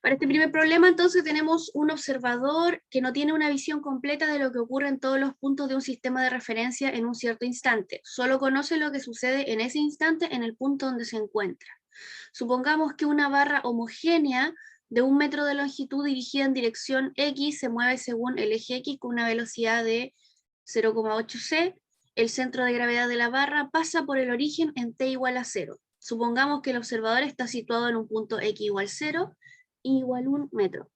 Para este primer problema, entonces, tenemos un observador que no tiene una visión completa de lo que ocurre en todos los puntos de un sistema de referencia en un cierto instante. Solo conoce lo que sucede en ese instante en el punto donde se encuentra. Supongamos que una barra homogénea de 1 metro de longitud dirigida en dirección X se mueve según el eje X con una velocidad de 0,8 c. El centro de gravedad de la barra pasa por el origen en t igual a 0. Supongamos que el observador está situado en un punto X igual 0, igual 1 metro.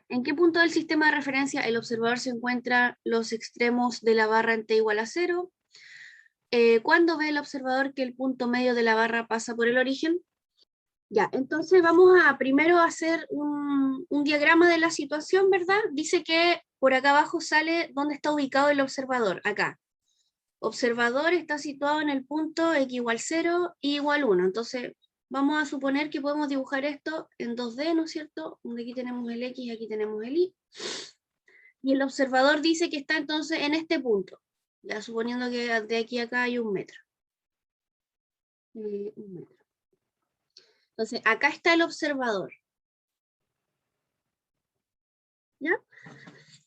¿En qué punto del sistema de referencia el observador se encuentra los extremos de la barra en t igual a 0? ¿Cuándo ve el observador que el punto medio de la barra pasa por el origen? Ya, entonces vamos a primero hacer un diagrama de la situación, ¿verdad? Dice que por acá abajo sale dónde está ubicado el observador, acá. Observador está situado en el punto X igual 0, Y igual 1. Entonces, vamos a suponer que podemos dibujar esto en 2D, ¿no es cierto? Donde aquí tenemos el X, aquí tenemos el Y. Y el observador dice que está entonces en este punto, ya suponiendo que de aquí a acá hay 1 metro. 1 metro. Entonces, acá está el observador. ¿Ya?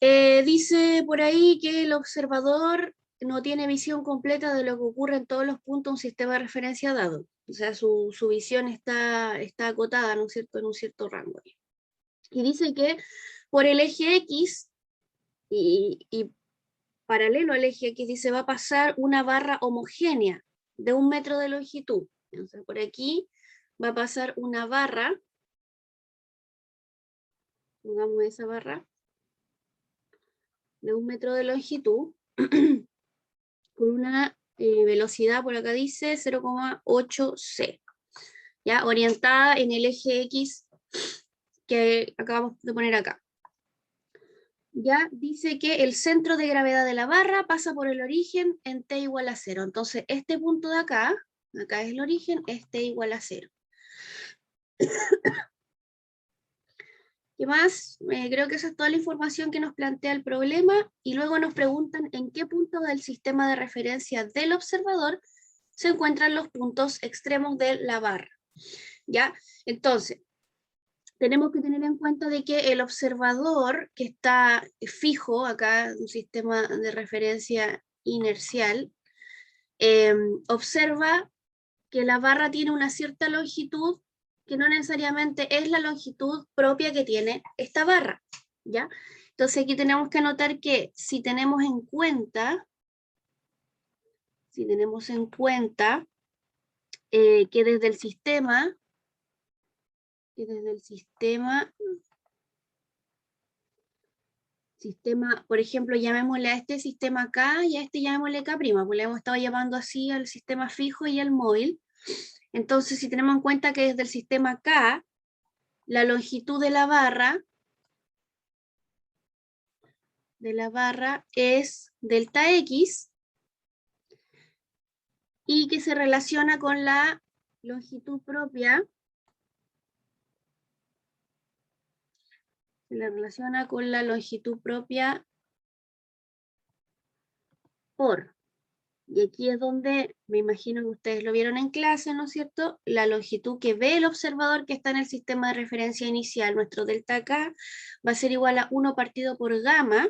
Dice por ahí que el observador no tiene visión completa de lo que ocurre en todos los puntos de un sistema de referencia dado. O sea, su visión está acotada, ¿no es cierto?, en un cierto rango. Y dice que por el eje X y paralelo al eje X, dice, va a pasar una barra homogénea de 1 metro de longitud. Entonces, por aquí va a pasar una barra, pongamos esa barra, de 1 metro de longitud, con una velocidad, por acá dice, 0,8 c, ¿ya? Orientada en el eje X que acabamos de poner acá. Ya dice que el centro de gravedad de la barra pasa por el origen en t igual a 0. Entonces, este punto de acá, acá es el origen, es t igual a 0. ¿Qué más? Creo que esa es toda la información que nos plantea el problema, y luego nos preguntan en qué punto del sistema de referencia del observador se encuentran los puntos extremos de la barra. ¿Ya? Entonces, tenemos que tener en cuenta de que el observador que está fijo acá en un sistema de referencia inercial, observa que la barra tiene una cierta longitud que no necesariamente es la longitud propia que tiene esta barra, ¿ya? Entonces aquí tenemos que anotar que si tenemos en cuenta que desde el sistema, por ejemplo, llamémosle a este sistema K y a este llamémosle K', pues le hemos estado llamando así al sistema fijo y al móvil. Entonces, si tenemos en cuenta que desde el sistema K, la longitud de la barra es delta X, y que se relaciona con la longitud propia, por, y aquí es donde me imagino que ustedes lo vieron en clase, ¿no es cierto? La longitud que ve el observador que está en el sistema de referencia inicial, nuestro delta K, va a ser igual a 1 partido por gamma,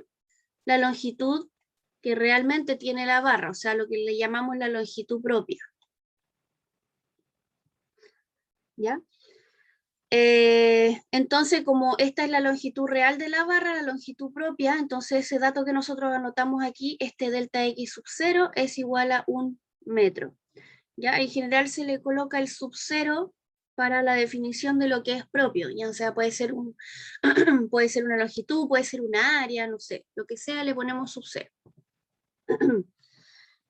la longitud que realmente tiene la barra, o sea, lo que le llamamos la longitud propia. ¿Ya? Entonces, como esta es la longitud real de la barra, la longitud propia, entonces ese dato que nosotros anotamos aquí, este delta X sub 0, es igual a 1 metro. ¿Ya? En general se le coloca el sub 0 para la definición de lo que es propio, ya, o sea, puede ser puede ser una longitud, puede ser una área, no sé, lo que sea, le ponemos sub 0.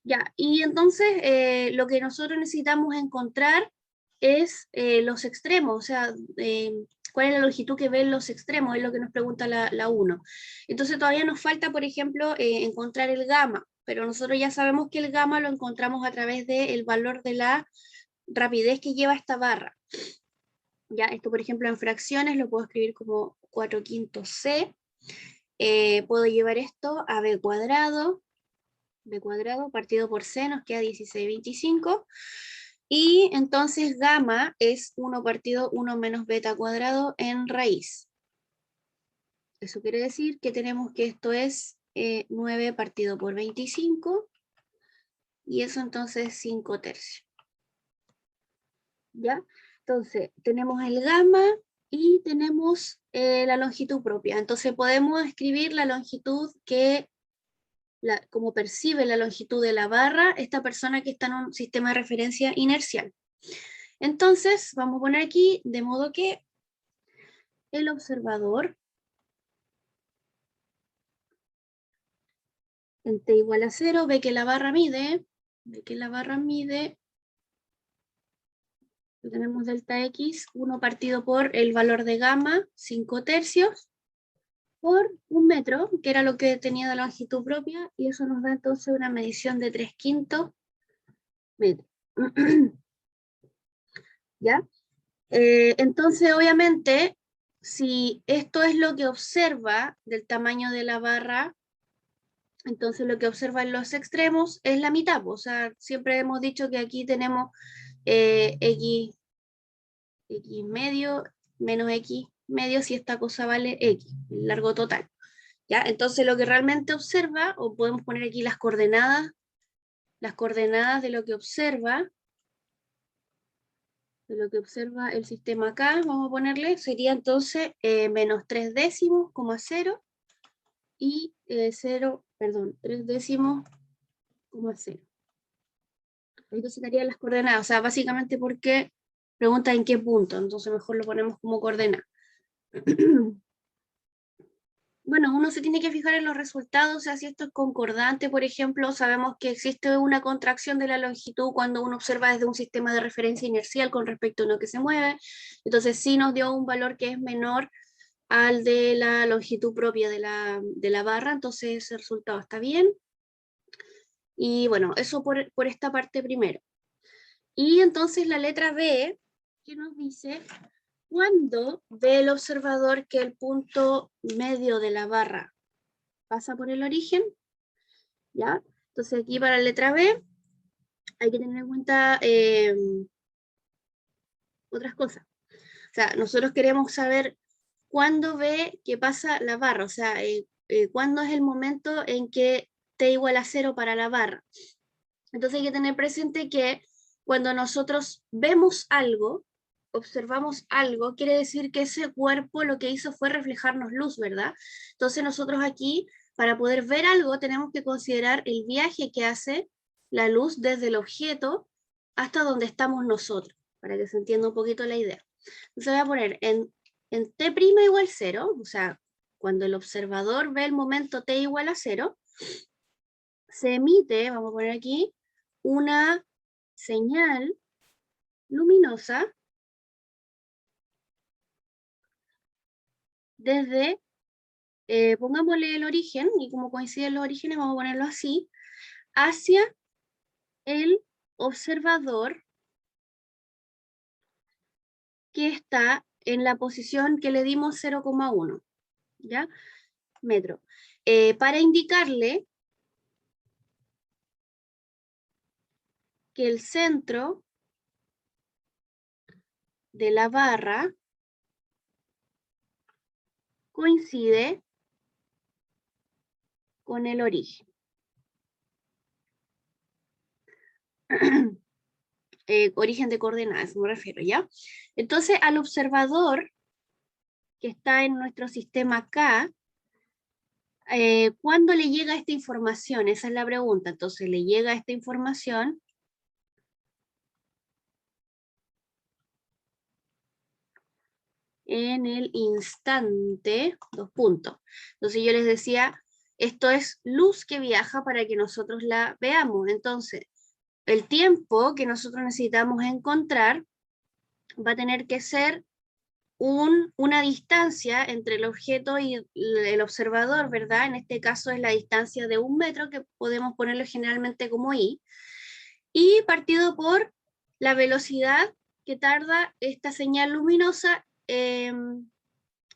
Ya, y entonces lo que nosotros necesitamos encontrar es los extremos, o sea, cuál es la longitud que ven los extremos, es lo que nos pregunta la 1. Entonces todavía nos falta, por ejemplo, encontrar el gamma, pero nosotros ya sabemos que el gamma lo encontramos a través del valor de la rapidez que lleva esta barra. Ya, esto por ejemplo en fracciones lo puedo escribir como 4/5 c, puedo llevar esto a b cuadrado partido por c nos queda 16/25, Y entonces gamma es 1 partido 1 menos beta cuadrado en raíz. Eso quiere decir que tenemos que esto es 9 partido por 25, y eso entonces 5 tercios. ¿Ya? Entonces, tenemos el gamma y tenemos la longitud propia. Entonces podemos escribir la longitud que, como percibe la longitud de la barra esta persona que está en un sistema de referencia inercial. Entonces, vamos a poner aquí, de modo que el observador en t igual a 0 ve que la barra mide, tenemos delta x, 1 partido por el valor de gamma, 5 tercios, por 1 metro, que era lo que tenía de longitud propia, y eso nos da entonces una medición de 3/5 metros. ¿Ya? Entonces, obviamente, si esto es lo que observa del tamaño de la barra, entonces lo que observa en los extremos es la mitad. O sea, siempre hemos dicho que aquí tenemos x medio menos x medio si esta cosa vale x, el largo total. ¿Ya? Entonces lo que realmente observa, o podemos poner aquí las coordenadas de lo que observa, el sistema acá, vamos a ponerle, sería entonces menos 3 décimos, 0, y 3 décimos, 0. Entonces estarían las coordenadas, o sea, básicamente porque pregunta en qué punto, entonces mejor lo ponemos como coordenada. Bueno, uno se tiene que fijar en los resultados, o sea, si esto es concordante, por ejemplo, sabemos que existe una contracción de la longitud cuando uno observa desde un sistema de referencia inercial con respecto a uno que se mueve, entonces sí nos dio un valor que es menor al de la longitud propia de la barra, entonces ese resultado está bien. Y bueno, eso por esta parte primero. Y entonces la letra B, que nos dice, ¿cuándo ve el observador que el punto medio de la barra pasa por el origen? ¿Ya? Entonces aquí para la letra B hay que tener en cuenta otras cosas. O sea, nosotros queremos saber cuándo ve que pasa la barra, o sea, cuándo es el momento en que t igual a 0 para la barra. Entonces hay que tener presente que cuando nosotros vemos algo, observamos algo, quiere decir que ese cuerpo lo que hizo fue reflejarnos luz, ¿verdad? Entonces nosotros aquí, para poder ver algo, tenemos que considerar el viaje que hace la luz desde el objeto hasta donde estamos nosotros, para que se entienda un poquito la idea. Entonces voy a poner en t' igual 0, o sea, cuando el observador ve el momento t igual a 0, se emite, vamos a poner aquí, una señal luminosa desde, pongámosle el origen, y como coinciden los orígenes, vamos a ponerlo así, hacia el observador que está en la posición que le dimos 0,1, ¿ya? Metro. Para indicarle que el centro de la barra coincide con el origen. Origen de coordenadas, me refiero, ¿ya? Entonces, al observador que está en nuestro sistema acá, ¿cuándo le llega esta información? Esa es la pregunta. Entonces, le llega esta información en el instante, 2 puntos. Entonces yo les decía, esto es luz que viaja para que nosotros la veamos. Entonces, el tiempo que nosotros necesitamos encontrar va a tener que ser una distancia entre el objeto y el observador, ¿verdad? En este caso es la distancia de 1 metro, que podemos ponerlo generalmente como i, y partido por la velocidad que tarda esta señal luminosa en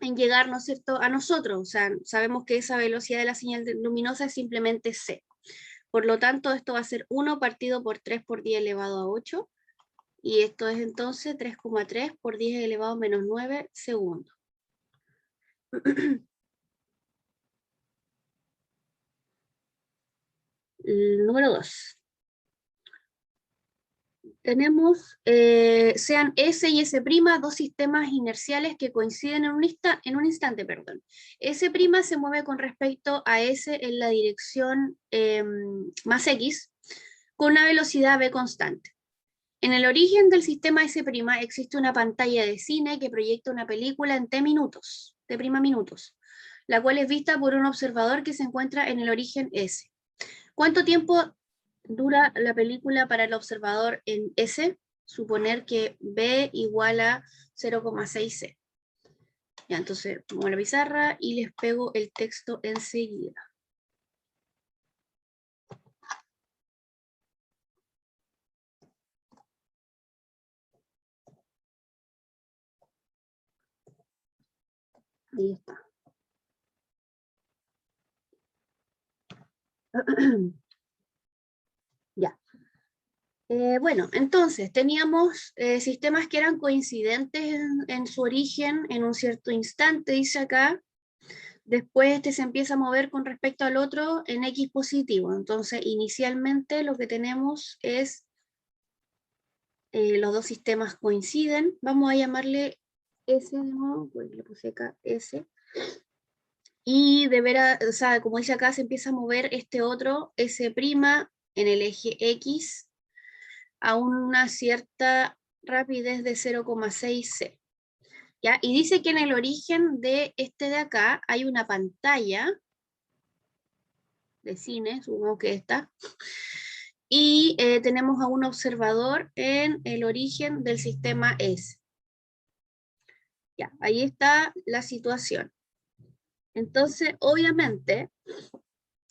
llegar, ¿no es cierto?, a nosotros. O sea, sabemos que esa velocidad de la señal luminosa es simplemente c. Por lo tanto, esto va a ser 1 partido por 3 por 10 elevado a 8 Y esto es entonces 3,3 por 10 elevado a menos 9 segundos. El número 2. Tenemos, sean S y S', dos sistemas inerciales que coinciden en un instante. Perdón. S' se mueve con respecto a S en la dirección más X, con una velocidad v constante. En el origen del sistema S' existe una pantalla de cine que proyecta una película en T minutos, la cual es vista por un observador que se encuentra en el origen S. ¿Cuánto tiempo dura la película para el observador en S? Suponer que B igual a 0,6C. Ya, entonces pongo la pizarra y les pego el texto enseguida. Ahí está. Ya. Bueno, entonces teníamos sistemas que eran coincidentes en su origen en un cierto instante, dice acá. Después este se empieza a mover con respecto al otro en X positivo. Entonces, inicialmente lo que tenemos es los dos sistemas coinciden. Vamos a llamarle S de nuevo, pues le puse acá S. Y de veras, o sea, como dice acá, se empieza a mover este otro S' en el eje X a una cierta rapidez de 0,6C. ¿Ya? Y dice que en el origen de este de acá hay una pantalla de cine, supongo que esta, y tenemos a un observador en el origen del sistema S. Ya, ahí está la situación. Entonces, obviamente,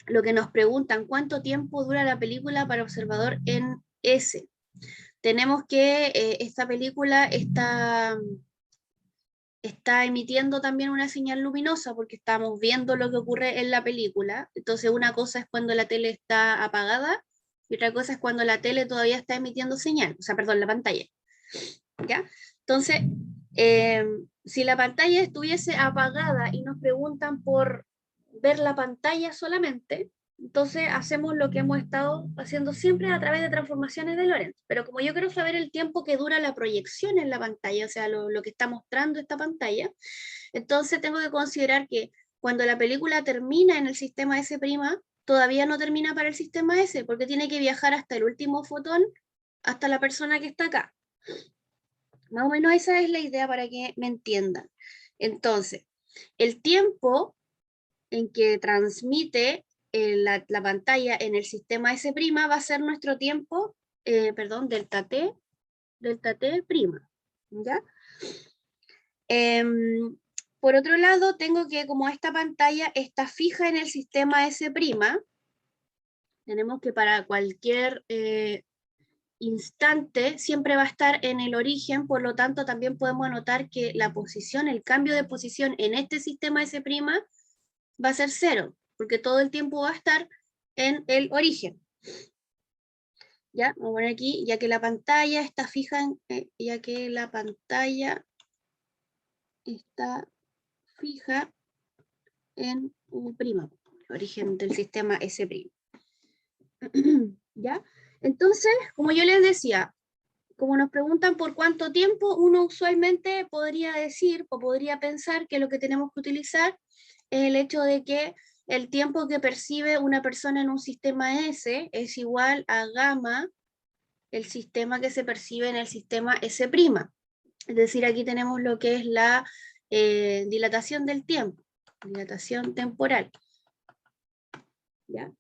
lo que nos preguntan, ¿cuánto tiempo dura la película para observador en S? Tenemos que esta película está emitiendo también una señal luminosa porque estamos viendo lo que ocurre en la película. Entonces, una cosa es cuando la tele está apagada y otra cosa es cuando la tele todavía está emitiendo señal, o sea, perdón, la pantalla. ¿Ya? Entonces, si la pantalla estuviese apagada y nos preguntan por ver la pantalla solamente, entonces hacemos lo que hemos estado haciendo siempre a través de transformaciones de Lorentz. Pero como yo quiero saber el tiempo que dura la proyección en la pantalla, o sea, lo que está mostrando esta pantalla, entonces tengo que considerar que cuando la película termina en el sistema S', todavía no termina para el sistema S, porque tiene que viajar hasta el último fotón, hasta la persona que está acá. Más o menos esa es la idea para que me entiendan. Entonces, el tiempo en que transmite la pantalla en el sistema S' va a ser nuestro tiempo, perdón, delta T prima. ¿Ya? Por otro lado, tengo que, como esta pantalla está fija en el sistema S', tenemos que para cualquier instante siempre va a estar en el origen, por lo tanto también podemos anotar que la posición, el cambio de posición en este sistema S' va a ser 0, porque todo el tiempo va a estar en el origen. Ya, vamos a poner aquí, ya que la pantalla está fija, ya que la pantalla está fija en U', origen del sistema S'. ¿Ya? Entonces, como yo les decía, como nos preguntan por cuánto tiempo, uno usualmente podría decir o podría pensar que lo que tenemos que utilizar es el hecho de que el tiempo que percibe una persona en un sistema S es igual a gamma, el sistema que se percibe en el sistema S'. Es decir, aquí tenemos lo que es la dilatación del tiempo, dilatación temporal. ¿Ya?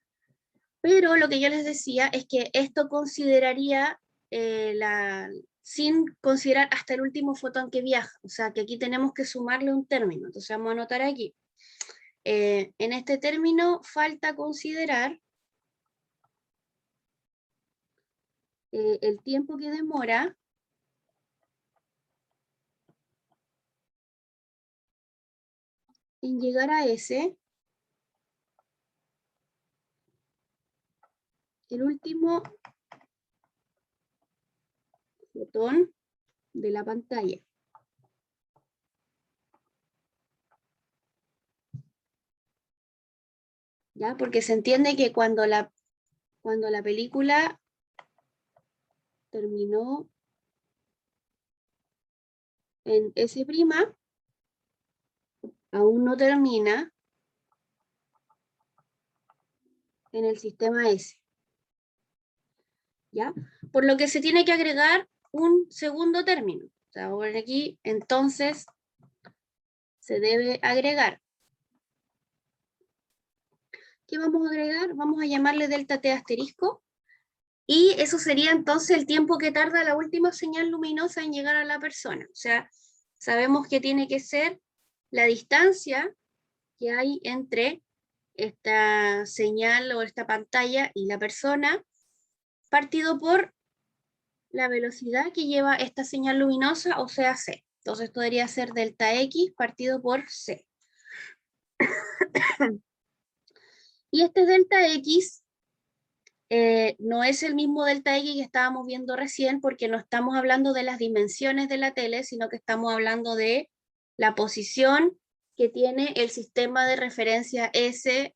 Pero lo que yo les decía es que esto consideraría sin considerar hasta el último fotón que viaja. O sea, que aquí tenemos que sumarle un término. Entonces vamos a anotar aquí. En este término falta considerar el tiempo que demora en llegar a ese, el último botón de la pantalla. ¿Ya? Porque se entiende que cuando la película terminó en S', aún no termina en el sistema S. ¿Ya? Por lo que se tiene que agregar un segundo término. O sea, por aquí, entonces, se debe agregar. ¿Qué vamos a agregar? Vamos a llamarle delta t asterisco. Y eso sería entonces el tiempo que tarda la última señal luminosa en llegar a la persona. O sea, sabemos que tiene que ser la distancia que hay entre esta señal o esta pantalla y la persona, partido por la velocidad que lleva esta señal luminosa, o sea, c. Entonces podría ser delta x partido por c. Y este delta x no es el mismo delta x que estábamos viendo recién, porque no estamos hablando de las dimensiones de la tele, sino que estamos hablando de la posición que tiene el sistema de referencia S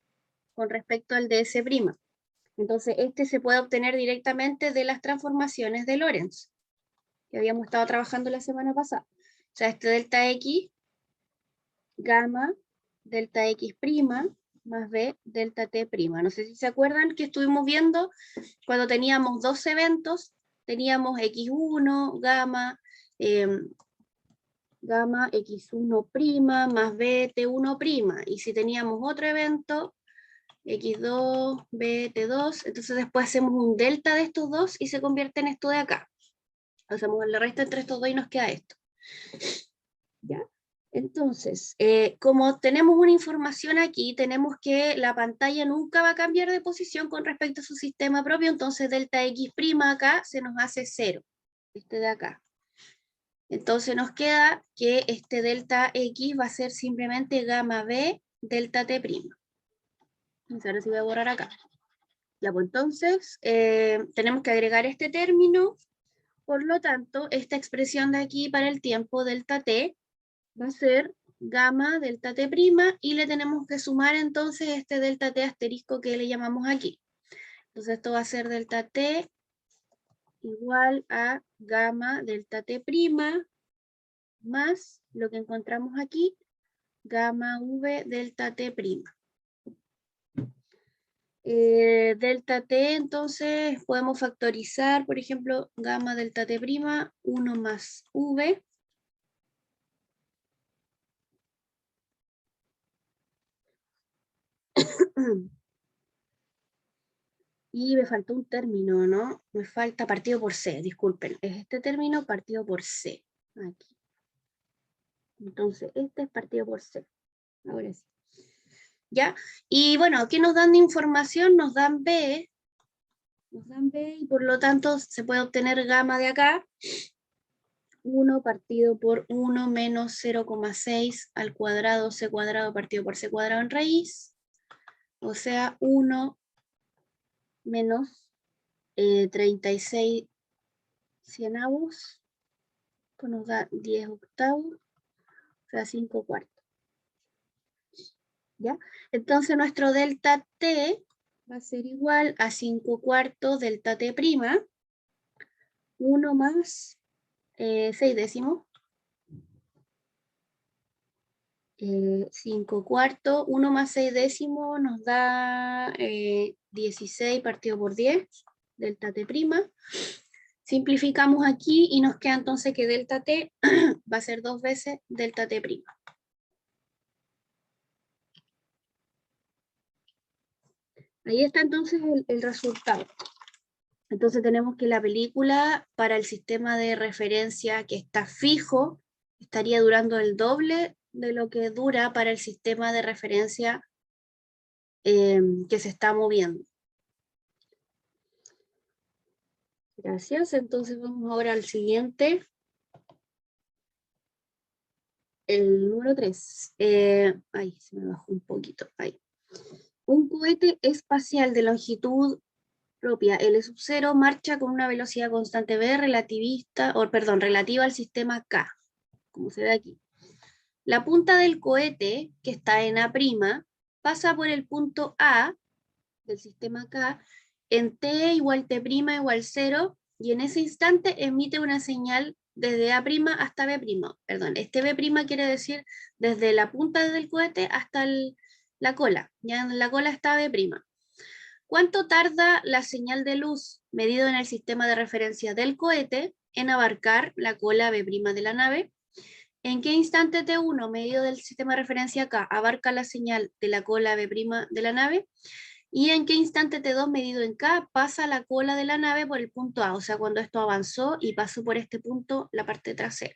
con respecto al de S'. Entonces, este se puede obtener directamente de las transformaciones de Lorentz, que habíamos estado trabajando la semana pasada. O sea, este delta x, gamma, delta x' más b, delta t'. No sé si se acuerdan que estuvimos viendo cuando teníamos dos eventos, teníamos x1, gamma, gamma x1' más b, t1'. Y si teníamos otro evento, x2, b, t2, entonces después hacemos un delta de estos dos y se convierte en esto de acá. Hacemos el resto entre estos dos y nos queda esto. ¿Ya? Entonces, como tenemos una información aquí, tenemos que la pantalla nunca va a cambiar de posición con respecto a su sistema propio, entonces delta x' acá se nos hace 0, este de acá. Entonces nos queda que este delta x va a ser simplemente gamma b delta t'. Entonces ahora sí voy a borrar acá. Ya, pues entonces tenemos que agregar este término, por lo tanto, esta expresión de aquí para el tiempo delta t va a ser gamma delta t' y le tenemos que sumar entonces este delta t asterisco que le llamamos aquí. Entonces esto va a ser delta t igual a gamma delta t' más lo que encontramos aquí, gamma v delta t'. Delta t, entonces podemos factorizar, por ejemplo, gamma delta t', 1 más v. Y me faltó un término, ¿no? Me falta partido por c, disculpen. Es este término partido por c. Aquí. Entonces, este es partido por c. Ahora sí. ¿Ya? Y bueno, ¿qué nos dan de información? Nos dan b. Nos dan b y por lo tanto se puede obtener gamma de acá. 1 partido por 1 menos 0,6 al cuadrado c cuadrado partido por c cuadrado en raíz. O sea, 1 menos 36 cienavos. Esto nos da 10 octavos, o sea, 5 cuartos. ¿Ya? Entonces nuestro delta t va a ser igual a 5 cuartos delta t', 1 más 6 décimos. 5 cuartos, 1 más 6 décimos nos da 16 partido por 10, delta t'. Simplificamos aquí y nos queda entonces que delta t va a ser 2 veces delta t'. Ahí está entonces el resultado. Entonces tenemos que la película para el sistema de referencia que está fijo estaría durando el doble de lo que dura para el sistema de referencia que se está moviendo. Gracias, entonces vamos ahora al siguiente. El número 3. Ay, se me bajó un poquito. Ahí. Un cohete espacial de longitud propia L sub 0 marcha con una velocidad constante v relativa al sistema K, como se ve aquí. La punta del cohete, que está en A', pasa por el punto A del sistema K en T igual T' igual 0, y en ese instante emite una señal desde A' hasta B'. Perdón, este B' quiere decir desde la punta del cohete hasta la cola. Ya en la cola está B'. ¿Cuánto tarda la señal de luz medido en el sistema de referencia del cohete en abarcar la cola B' de la nave? ¿En qué instante T1 medido del sistema de referencia K abarca la señal de la cola B' de la nave? ¿Y en qué instante T2 medido en K pasa la cola de la nave por el punto A? O sea, cuando esto avanzó y pasó por este punto la parte trasera.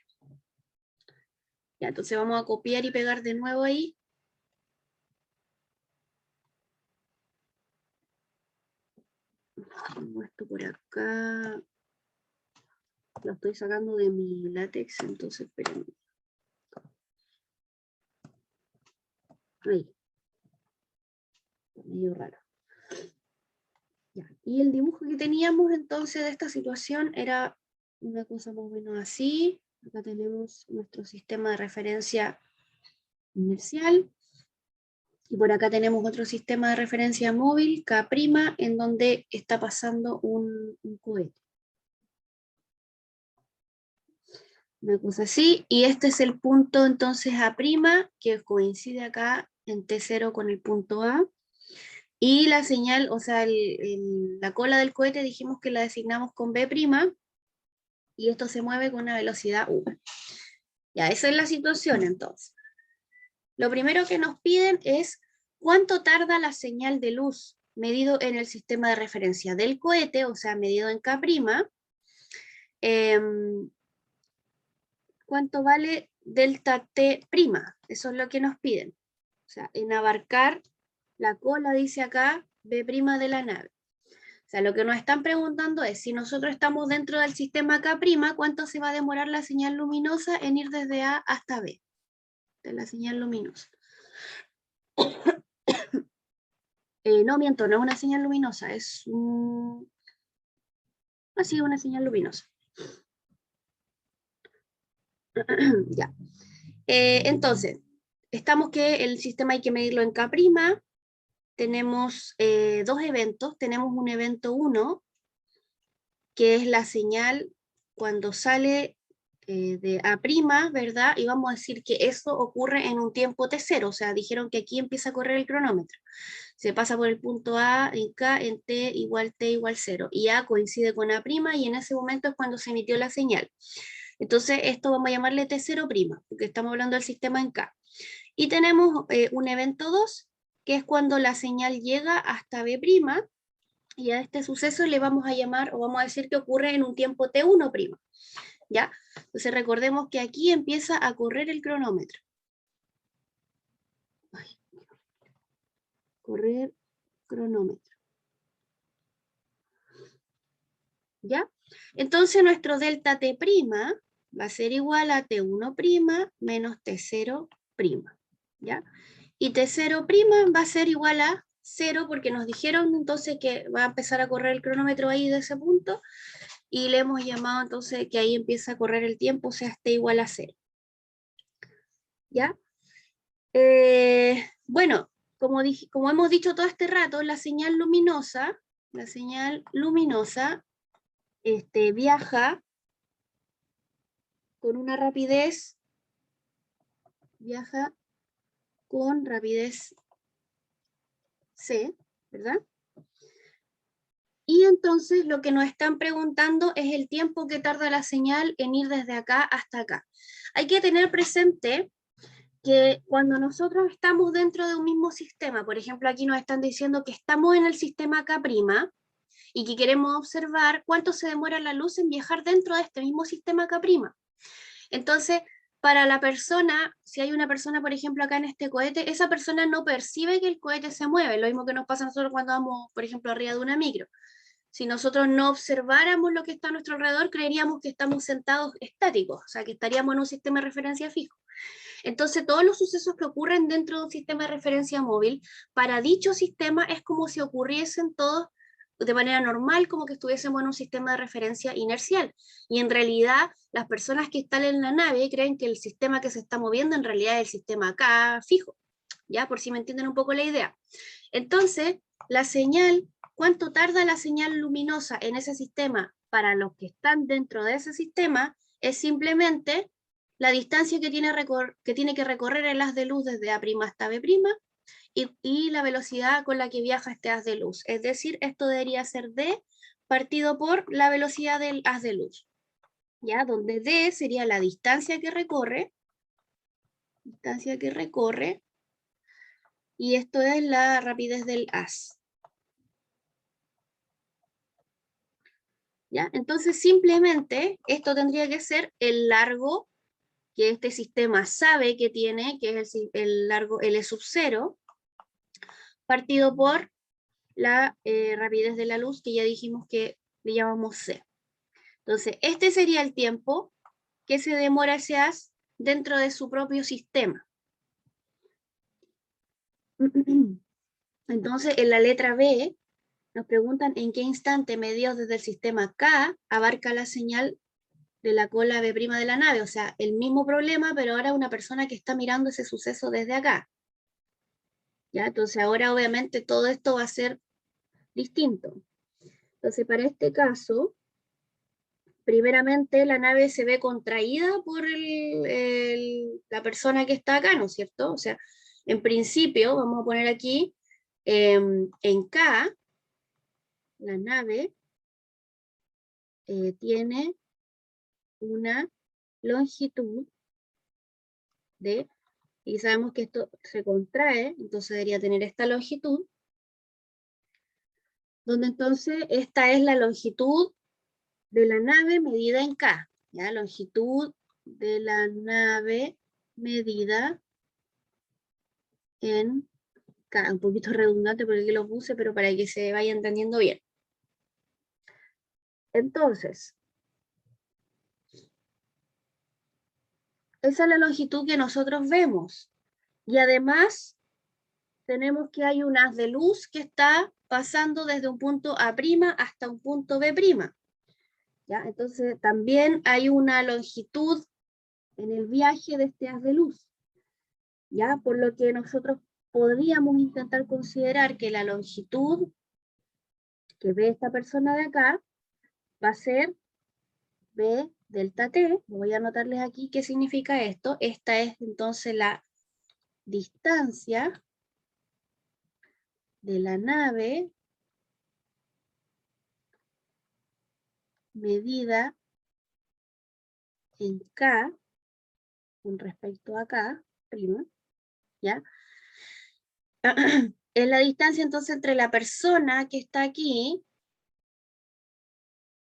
Ya, entonces vamos a copiar y pegar de nuevo ahí. Pongo esto por acá. Lo estoy sacando de mi látex, entonces espérenme. Ahí. Medio raro. Ya. Y el dibujo que teníamos entonces de esta situación era una cosa más o menos así. Acá tenemos nuestro sistema de referencia inercial. Y por acá tenemos otro sistema de referencia móvil, K', en donde está pasando un cohete. Una cosa así, y este es el punto entonces A', que coincide acá en T0 con el punto A. Y la señal, o sea, la cola del cohete dijimos que la designamos con B', y esto se mueve con una velocidad U. Ya, esa es la situación entonces. Lo primero que nos piden es cuánto tarda la señal de luz medido en el sistema de referencia del cohete, o sea, medido en K', cuánto vale delta T', eso es lo que nos piden. O sea, en abarcar la cola, dice acá, B' de la nave. O sea, lo que nos están preguntando es, si nosotros estamos dentro del sistema K', ¿cuánto se va a demorar la señal luminosa en ir desde A hasta B? De la señal luminosa. No miento, no es una señal luminosa, es así una señal luminosa. Ya. Entonces, estamos que el sistema hay que medirlo en K'. Tenemos dos eventos. Tenemos un evento 1, que es la señal cuando sale de A', ¿verdad? Y vamos a decir que eso ocurre en un tiempo T0, o sea, dijeron que aquí empieza a correr el cronómetro. Se pasa por el punto A en K en T igual 0, y A coincide con A', y en ese momento es cuando se emitió la señal. Entonces, esto vamos a llamarle T0', porque estamos hablando del sistema en K. Y tenemos un evento 2, que es cuando la señal llega hasta B', y a este suceso le vamos a llamar, o vamos a decir que ocurre en un tiempo T1'. ¿Ya? Entonces recordemos que aquí empieza a correr el cronómetro. Ay, correr cronómetro. ¿Ya? Entonces nuestro delta T' va a ser igual a T1' menos T0'. ¿Ya? Y T0' va a ser igual a 0, porque nos dijeron entonces que va a empezar a correr el cronómetro ahí de ese punto, y le hemos llamado entonces que ahí empieza a correr el tiempo, o sea, esté igual a 0. ¿Ya? Bueno, como hemos dicho todo este rato, la señal luminosa viaja con una rapidez, viaja con rapidez c, ¿verdad? Y entonces lo que nos están preguntando es el tiempo que tarda la señal en ir desde acá hasta acá. Hay que tener presente que cuando nosotros estamos dentro de un mismo sistema, por ejemplo aquí nos están diciendo que estamos en el sistema K', y que queremos observar cuánto se demora la luz en viajar dentro de este mismo sistema K'. Entonces, para la persona, si hay una persona, por ejemplo, acá en este cohete, esa persona no percibe que el cohete se mueve, lo mismo que nos pasa a nosotros cuando vamos, por ejemplo, arriba de una micro. Si nosotros no observáramos lo que está a nuestro alrededor, creeríamos que estamos sentados estáticos, o sea, que estaríamos en un sistema de referencia fijo. Entonces, todos los sucesos que ocurren dentro de un sistema de referencia móvil, para dicho sistema es como si ocurriesen todos de manera normal, como que estuviésemos en un sistema de referencia inercial. Y en realidad, las personas que están en la nave creen que el sistema que se está moviendo en realidad es el sistema acá fijo, ¿ya? Por si me entienden un poco la idea. Entonces, la señal, ¿cuánto tarda la señal luminosa en ese sistema para los que están dentro de ese sistema? Es simplemente la distancia que tiene que recorrer el haz de luz desde A' hasta B', y la velocidad con la que viaja este haz de luz. Es decir, esto debería ser D partido por la velocidad del haz de luz, ¿ya? Donde D sería la distancia que recorre, y esto es la rapidez del haz. ¿Ya? Entonces, simplemente, esto tendría que ser el largo que este sistema sabe que tiene, que es el largo L sub 0, partido por la rapidez de la luz, que ya dijimos que le llamamos C. Entonces, este sería el tiempo que se demora ese haz dentro de su propio sistema. Entonces, en la letra B, nos preguntan en qué instante medido desde el sistema K abarca la señal de la cola B' de la nave. O sea, el mismo problema, pero ahora una persona que está mirando ese suceso desde acá. ¿Ya? Entonces, ahora obviamente todo esto va a ser distinto. Entonces, para este caso, primeramente la nave se ve contraída por la persona que está acá, ¿no es cierto? O sea, en principio, vamos a poner aquí, en K, la nave tiene una longitud de, y sabemos que esto se contrae, entonces debería tener esta longitud, donde entonces esta es la longitud de la nave medida en K, ¿ya? Longitud de la nave medida en K, un poquito redundante porque aquí lo puse, pero para que se vaya entendiendo bien. Entonces, esa es la longitud que nosotros vemos. Y además, tenemos que hay un haz de luz que está pasando desde un punto A' hasta un punto B'. ¿Ya? Entonces, también hay una longitud en el viaje de este haz de luz. ¿Ya? Por lo que nosotros podríamos intentar considerar que la longitud que ve esta persona de acá va a ser B delta T. Voy a anotarles aquí qué significa esto. Esta es entonces la distancia de la nave medida en K con respecto a K', ¿ya? Es la distancia entonces entre la persona que está aquí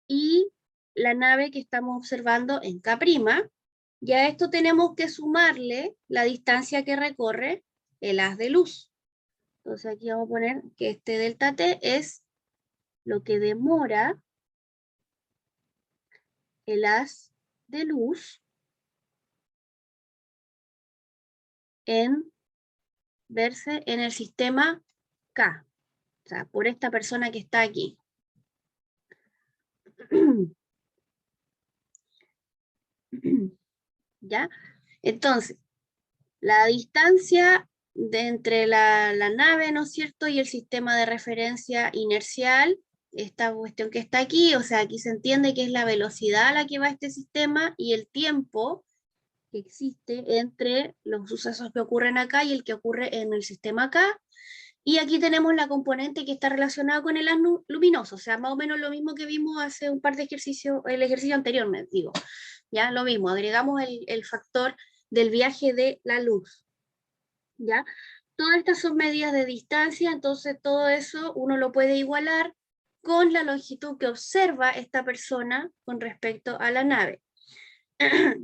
y la nave que estamos observando en K'. Y a esto tenemos que sumarle la distancia que recorre el haz de luz. Entonces aquí vamos a poner que este delta T es lo que demora el haz de luz en verse en el sistema K. O sea, por esta persona que está aquí. ¿Ya? Entonces, la distancia entre la nave, ¿no es cierto?, y el sistema de referencia inercial, esta cuestión que está aquí, o sea, aquí se entiende que es la velocidad a la que va este sistema y el tiempo que existe entre los sucesos que ocurren acá y el que ocurre en el sistema acá. Y aquí tenemos la componente que está relacionada con el haz luminoso, o sea, más o menos lo mismo que vimos hace un par de ejercicios, el ejercicio anterior, me digo. Ya, lo mismo, agregamos el factor del viaje de la luz. ¿Ya? Todas estas son medidas de distancia, entonces todo eso uno lo puede igualar con la longitud que observa esta persona con respecto a la nave.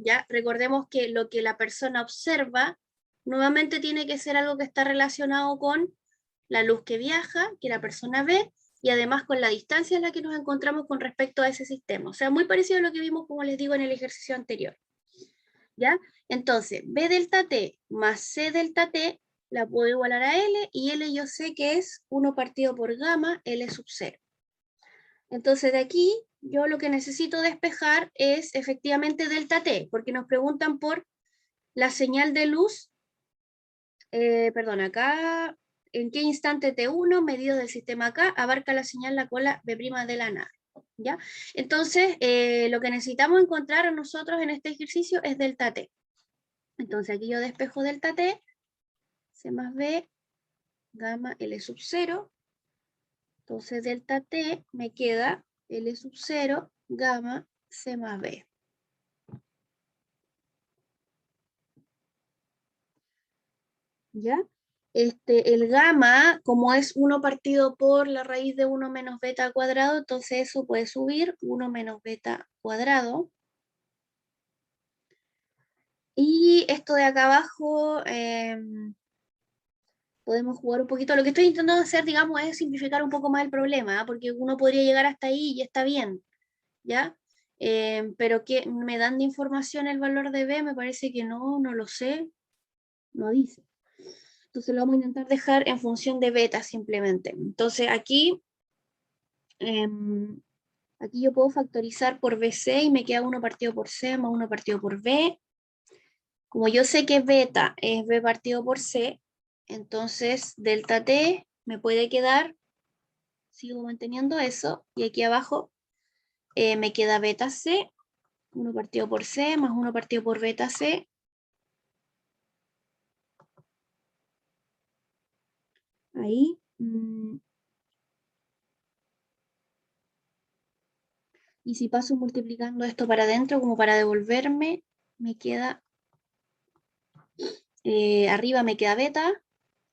¿Ya? Recordemos que lo que la persona observa nuevamente tiene que ser algo que está relacionado con la luz que viaja, que la persona ve, y además con la distancia en la que nos encontramos con respecto a ese sistema. O sea, muy parecido a lo que vimos, como les digo, en el ejercicio anterior. ¿Ya? Entonces, B delta T más C delta T la puedo igualar a L, y L yo sé que es 1 partido por gamma L sub 0. Entonces de aquí yo lo que necesito despejar es efectivamente delta t, porque nos preguntan por la señal de luz, perdón, acá, en qué instante T1 medido del sistema K abarca la señal la cola B' de la nave. ¿Ya? Entonces, lo que necesitamos encontrar nosotros en este ejercicio es delta t. Entonces aquí yo despejo delta t, C más B, gamma L sub 0. Entonces delta t me queda L sub 0, gamma C más B. ¿Ya? El gamma, como es 1 partido por la raíz de 1 menos beta al cuadrado, entonces eso puede subir 1 menos beta cuadrado. Y esto de acá abajo, podemos jugar un poquito. Lo que estoy intentando hacer, digamos, es simplificar un poco más el problema, ¿eh? Porque uno podría llegar hasta ahí y está bien, ¿ya? Pero que me dan de información el valor de B, me parece que no, no lo sé, no dice. Entonces lo vamos a intentar dejar en función de beta simplemente. Entonces aquí yo puedo factorizar por BC y me queda 1 partido por C más 1 partido por B. Como yo sé que beta es B partido por C, entonces delta T me puede quedar, sigo manteniendo eso, y aquí abajo me queda beta C, 1 partido por C más 1 partido por beta C. Ahí. Y si paso multiplicando esto para adentro, como para devolverme, me queda, arriba me queda beta,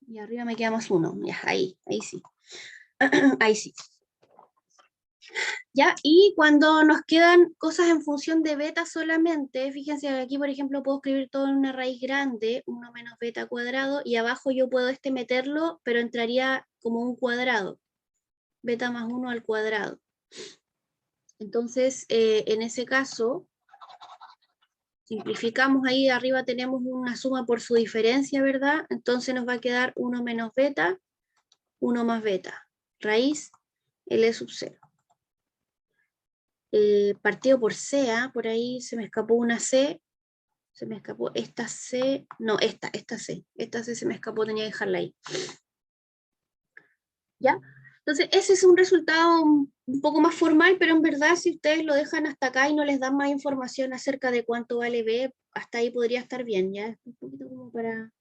y arriba me queda más 1. Ya, ahí sí. Ahí sí. ¿Ya? Y cuando nos quedan cosas en función de beta solamente, fíjense que aquí, por ejemplo, puedo escribir todo en una raíz grande, 1 menos beta cuadrado, y abajo yo puedo meterlo, pero entraría como un cuadrado, beta más 1 al cuadrado. Entonces, en ese caso, simplificamos ahí, arriba tenemos una suma por su diferencia, ¿verdad? Entonces nos va a quedar 1 menos beta, 1 más beta, raíz L sub 0. Partido por C, por ahí se me escapó una C, se me escapó esta C, no, esta C se me escapó, tenía que dejarla ahí. ¿Ya? Entonces, ese es un resultado un poco más formal, pero en verdad, si ustedes lo dejan hasta acá y no les dan más información acerca de cuánto vale B, hasta ahí podría estar bien, ¿ya? Es un poquito como para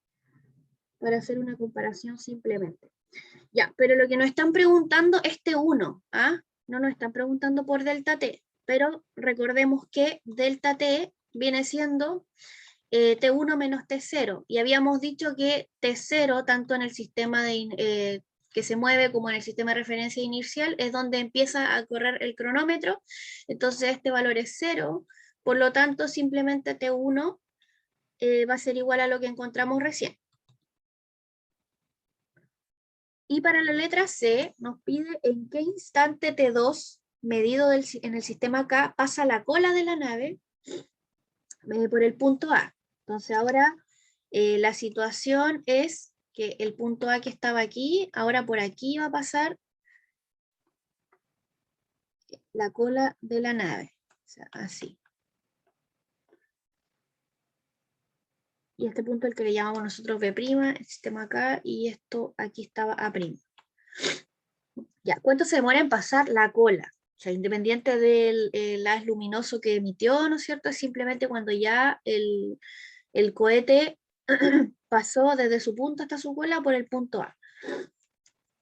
hacer una comparación simplemente. Ya, pero lo que nos están preguntando es T1, ¿ah? No nos están preguntando por delta T, pero recordemos que delta T viene siendo T1 menos T0, y habíamos dicho que T0, tanto en el sistema que se mueve como en el sistema de referencia inicial, es donde empieza a correr el cronómetro, entonces este valor es 0, por lo tanto simplemente T1 va a ser igual a lo que encontramos recién. Y para la letra C nos pide en qué instante T2 medido en el sistema K pasa la cola de la nave por el punto A. Entonces ahora la situación es que el punto A que estaba aquí, ahora por aquí va a pasar la cola de la nave. O sea, así. Y este punto es el que le llamamos nosotros B', el sistema K, y esto aquí estaba A'. Ya, ¿cuánto se demora en pasar la cola? O sea, independiente del haz luminoso que emitió, ¿no es cierto? Es simplemente cuando ya el cohete pasó desde su punto hasta su cola por el punto A.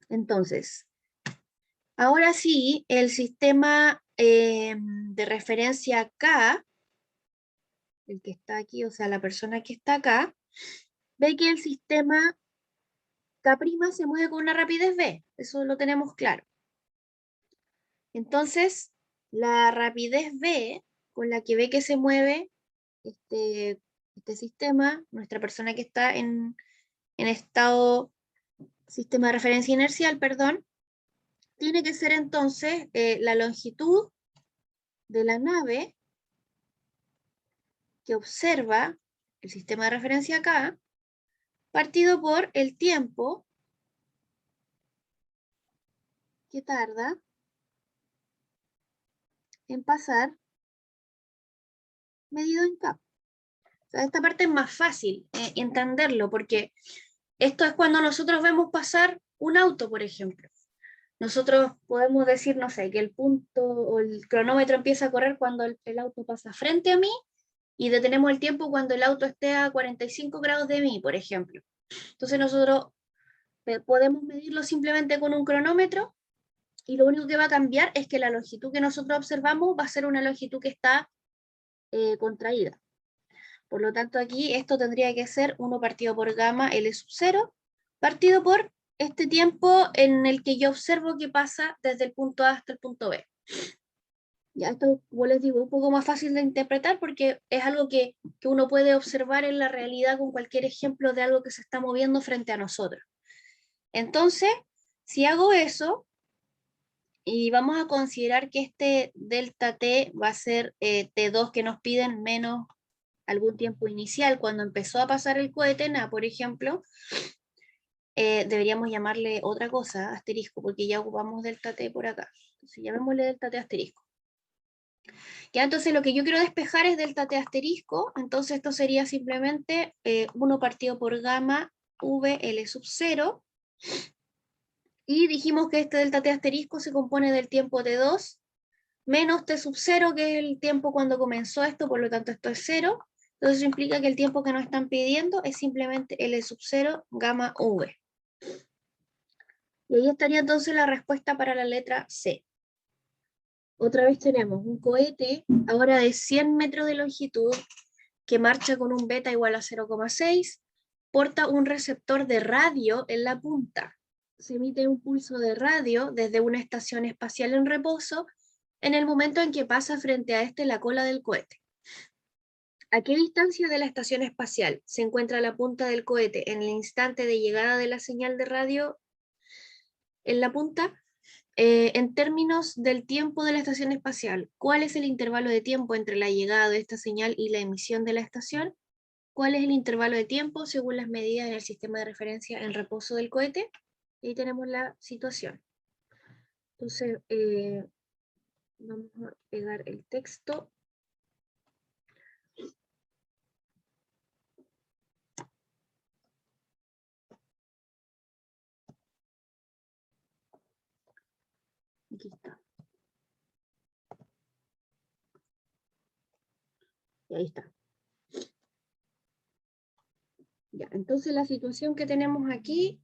Entonces, ahora sí, el sistema de referencia K, el que está aquí, o sea, la persona que está acá, ve que el sistema K' se mueve con una rapidez V, eso lo tenemos claro. Entonces, la rapidez V con la que ve que se mueve este sistema, nuestra persona que está en estado sistema de referencia inercial, perdón, tiene que ser entonces la longitud de la nave que observa el sistema de referencia acá, partido por el tiempo que tarda en pasar medido en K. O sea, esta parte es más fácil entenderlo, porque esto es cuando nosotros vemos pasar un auto, por ejemplo. Nosotros podemos decir, no sé, que el punto o el cronómetro empieza a correr cuando el auto pasa frente a mí y detenemos el tiempo cuando el auto esté a 45 grados de mí, por ejemplo. Entonces nosotros podemos medirlo simplemente con un cronómetro y lo único que va a cambiar es que la longitud que nosotros observamos va a ser una longitud que está contraída. Por lo tanto, aquí esto tendría que ser 1 partido por gamma L sub 0, partido por este tiempo en el que yo observo que pasa desde el punto A hasta el punto B. Ya esto, como les digo, un poco más fácil de interpretar porque es algo que uno puede observar en la realidad con cualquier ejemplo de algo que se está moviendo frente a nosotros. Entonces, si hago eso, y vamos a considerar que este delta T va a ser T2 que nos piden menos algún tiempo inicial, cuando empezó a pasar el cohete, por ejemplo, deberíamos llamarle otra cosa, asterisco, porque ya ocupamos delta T por acá. Entonces llamémosle delta T asterisco. Ya, entonces lo que yo quiero despejar es delta T asterisco, entonces esto sería simplemente 1 partido por gamma V L sub 0, y dijimos que este delta T asterisco se compone del tiempo T2 menos T sub 0, que es el tiempo cuando comenzó esto, por lo tanto esto es 0. Entonces eso implica que el tiempo que nos están pidiendo es simplemente L sub 0 gamma V. Y ahí estaría entonces la respuesta para la letra C. Otra vez tenemos un cohete, ahora de 100 metros de longitud, que marcha con un beta igual a 0,6, porta un receptor de radio en la punta. Se emite un pulso de radio desde una estación espacial en reposo en el momento en que pasa frente a la cola del cohete. ¿A qué distancia de la estación espacial se encuentra la punta del cohete en el instante de llegada de la señal de radio en la punta? En términos del tiempo de la estación espacial, ¿cuál es el intervalo de tiempo entre la llegada de esta señal y la emisión de la estación? ¿Cuál es el intervalo de tiempo según las medidas en el sistema de referencia en reposo del cohete? Y ahí tenemos la situación. Entonces, vamos a pegar el texto. Aquí está. Y ahí está. Ya, entonces la situación que tenemos aquí,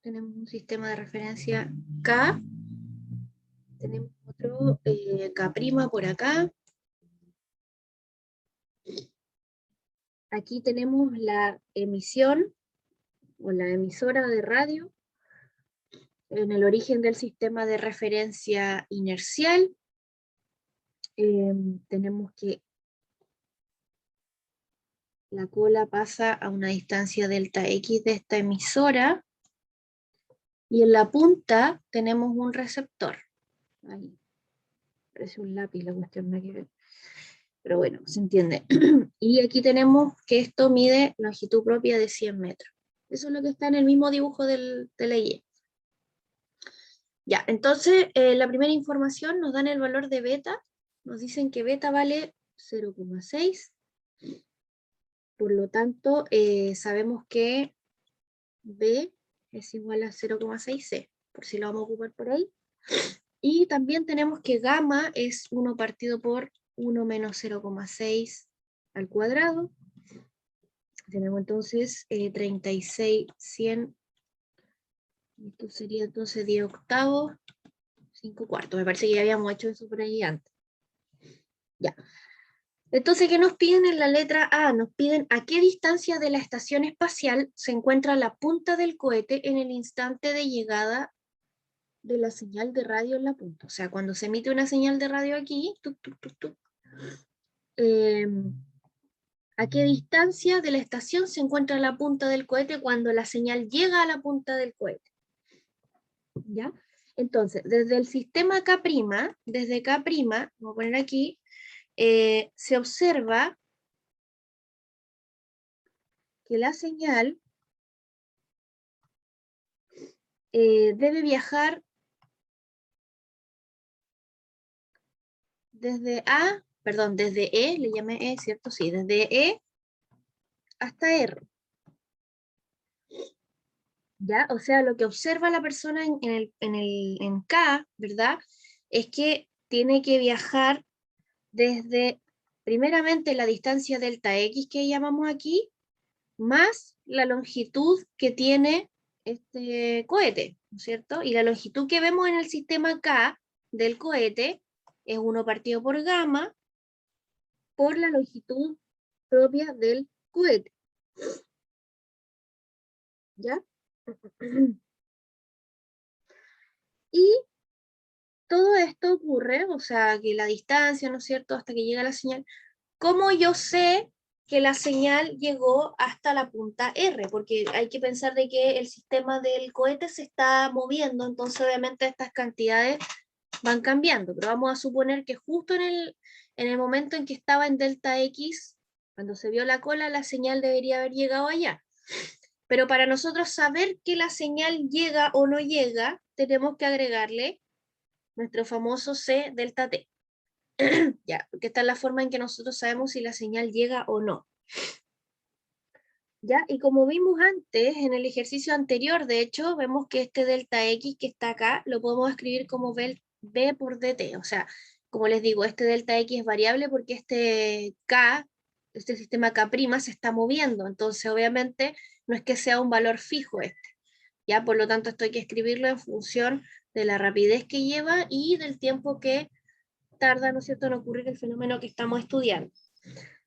tenemos un sistema de referencia K, tenemos otro K' por acá. Aquí tenemos la emisión o la emisora de radio en el origen del sistema de referencia inercial. Tenemos que la cola pasa a una distancia delta X de esta emisora, y en la punta tenemos un receptor. Ahí parece un lápiz la cuestión, no hay que ver. Pero bueno, se entiende. Y aquí tenemos que esto mide longitud propia de 100 metros. Eso es lo que está en el mismo dibujo de la Y. Ya, entonces la primera información nos dan el valor de beta. Nos dicen que beta vale 0,6. Por lo tanto, sabemos que B es igual a 0,6C, por si lo vamos a ocupar por ahí. Y también tenemos que gamma es 1 partido por 1 menos 0,6 al cuadrado. Tenemos entonces 36,100. Esto sería entonces 10 octavos, 5 cuartos. Me parece que ya habíamos hecho eso por ahí antes. Ya. Entonces, ¿qué nos piden en la letra A? Nos piden a qué distancia de la estación espacial se encuentra la punta del cohete en el instante de llegada de la señal de radio en la punta. O sea, cuando se emite una señal de radio aquí, ¿a qué distancia de la estación se encuentra la punta del cohete cuando la señal llega a la punta del cohete? ¿Ya? Entonces, desde el sistema K', desde K', vamos a poner aquí, se observa que la señal debe viajar desde A, perdón, desde E, le llamé E, ¿cierto? Sí, desde E hasta R. ¿Ya? O sea, lo que observa la persona en K, ¿verdad? Es que tiene que viajar desde, primeramente, la distancia delta X que llamamos aquí, más la longitud que tiene este cohete, ¿no es cierto? Y la longitud que vemos en el sistema K del cohete es 1 partido por gamma por la longitud propia del cohete. ¿Ya? Y todo esto ocurre, o sea, que la distancia, ¿no es cierto?, hasta que llega la señal. ¿Cómo yo sé que la señal llegó hasta la punta R? Porque hay que pensar de que el sistema del cohete se está moviendo, entonces obviamente estas cantidades van cambiando, pero vamos a suponer que justo en el momento en que estaba en delta X, cuando se vio la cola, la señal debería haber llegado allá. Pero para nosotros saber que la señal llega o no llega, tenemos que agregarle nuestro famoso C delta T. Ya, porque esta es la forma en que nosotros sabemos si la señal llega o no. ¿Ya? Y como vimos antes, en el ejercicio anterior, de hecho, vemos que este delta X que está acá, lo podemos escribir como B por dt. O sea, como les digo, este delta X es variable porque este K, este sistema K' se está moviendo. Entonces, obviamente, no es que sea un valor fijo este. ¿Ya? Por lo tanto, esto hay que escribirlo en función de la rapidez que lleva y del tiempo que tarda, ¿no es cierto?, en ocurrir el fenómeno que estamos estudiando.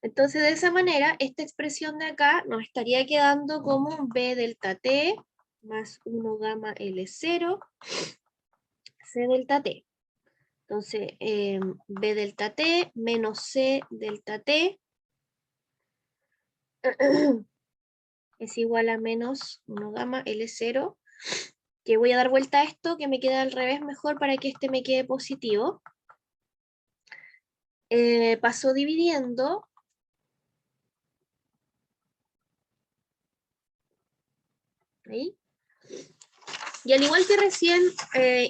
Entonces, de esa manera, esta expresión de acá nos estaría quedando como B delta T más 1 gamma L0, C delta T. Entonces, B delta T menos C delta T es igual a menos 1 gamma L0, que voy a dar vuelta a esto, que me queda al revés mejor para que este me quede positivo. Paso dividiendo. Ahí. Y al igual que recién,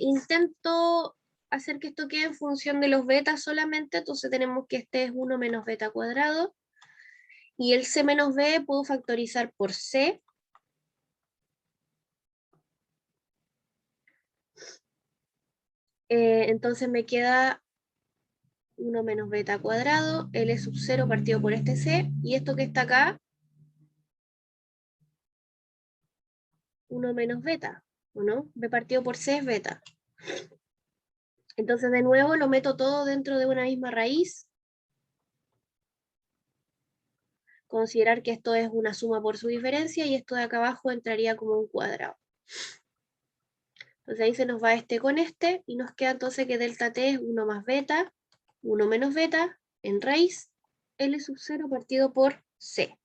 intento hacer que esto quede en función de los betas solamente, entonces tenemos que este es 1 menos beta cuadrado, y el c menos b puedo factorizar por c, entonces me queda 1 menos beta cuadrado, L sub 0 partido por este c, y esto que está acá, 1 menos beta, ¿o no? B partido por c es beta. Entonces de nuevo lo meto todo dentro de una misma raíz. Considerar que esto es una suma por su diferencia y esto de acá abajo entraría como un cuadrado. Entonces ahí se nos va este con este y nos queda entonces que delta t es 1 más beta, 1 menos beta en raíz L sub 0 partido por C.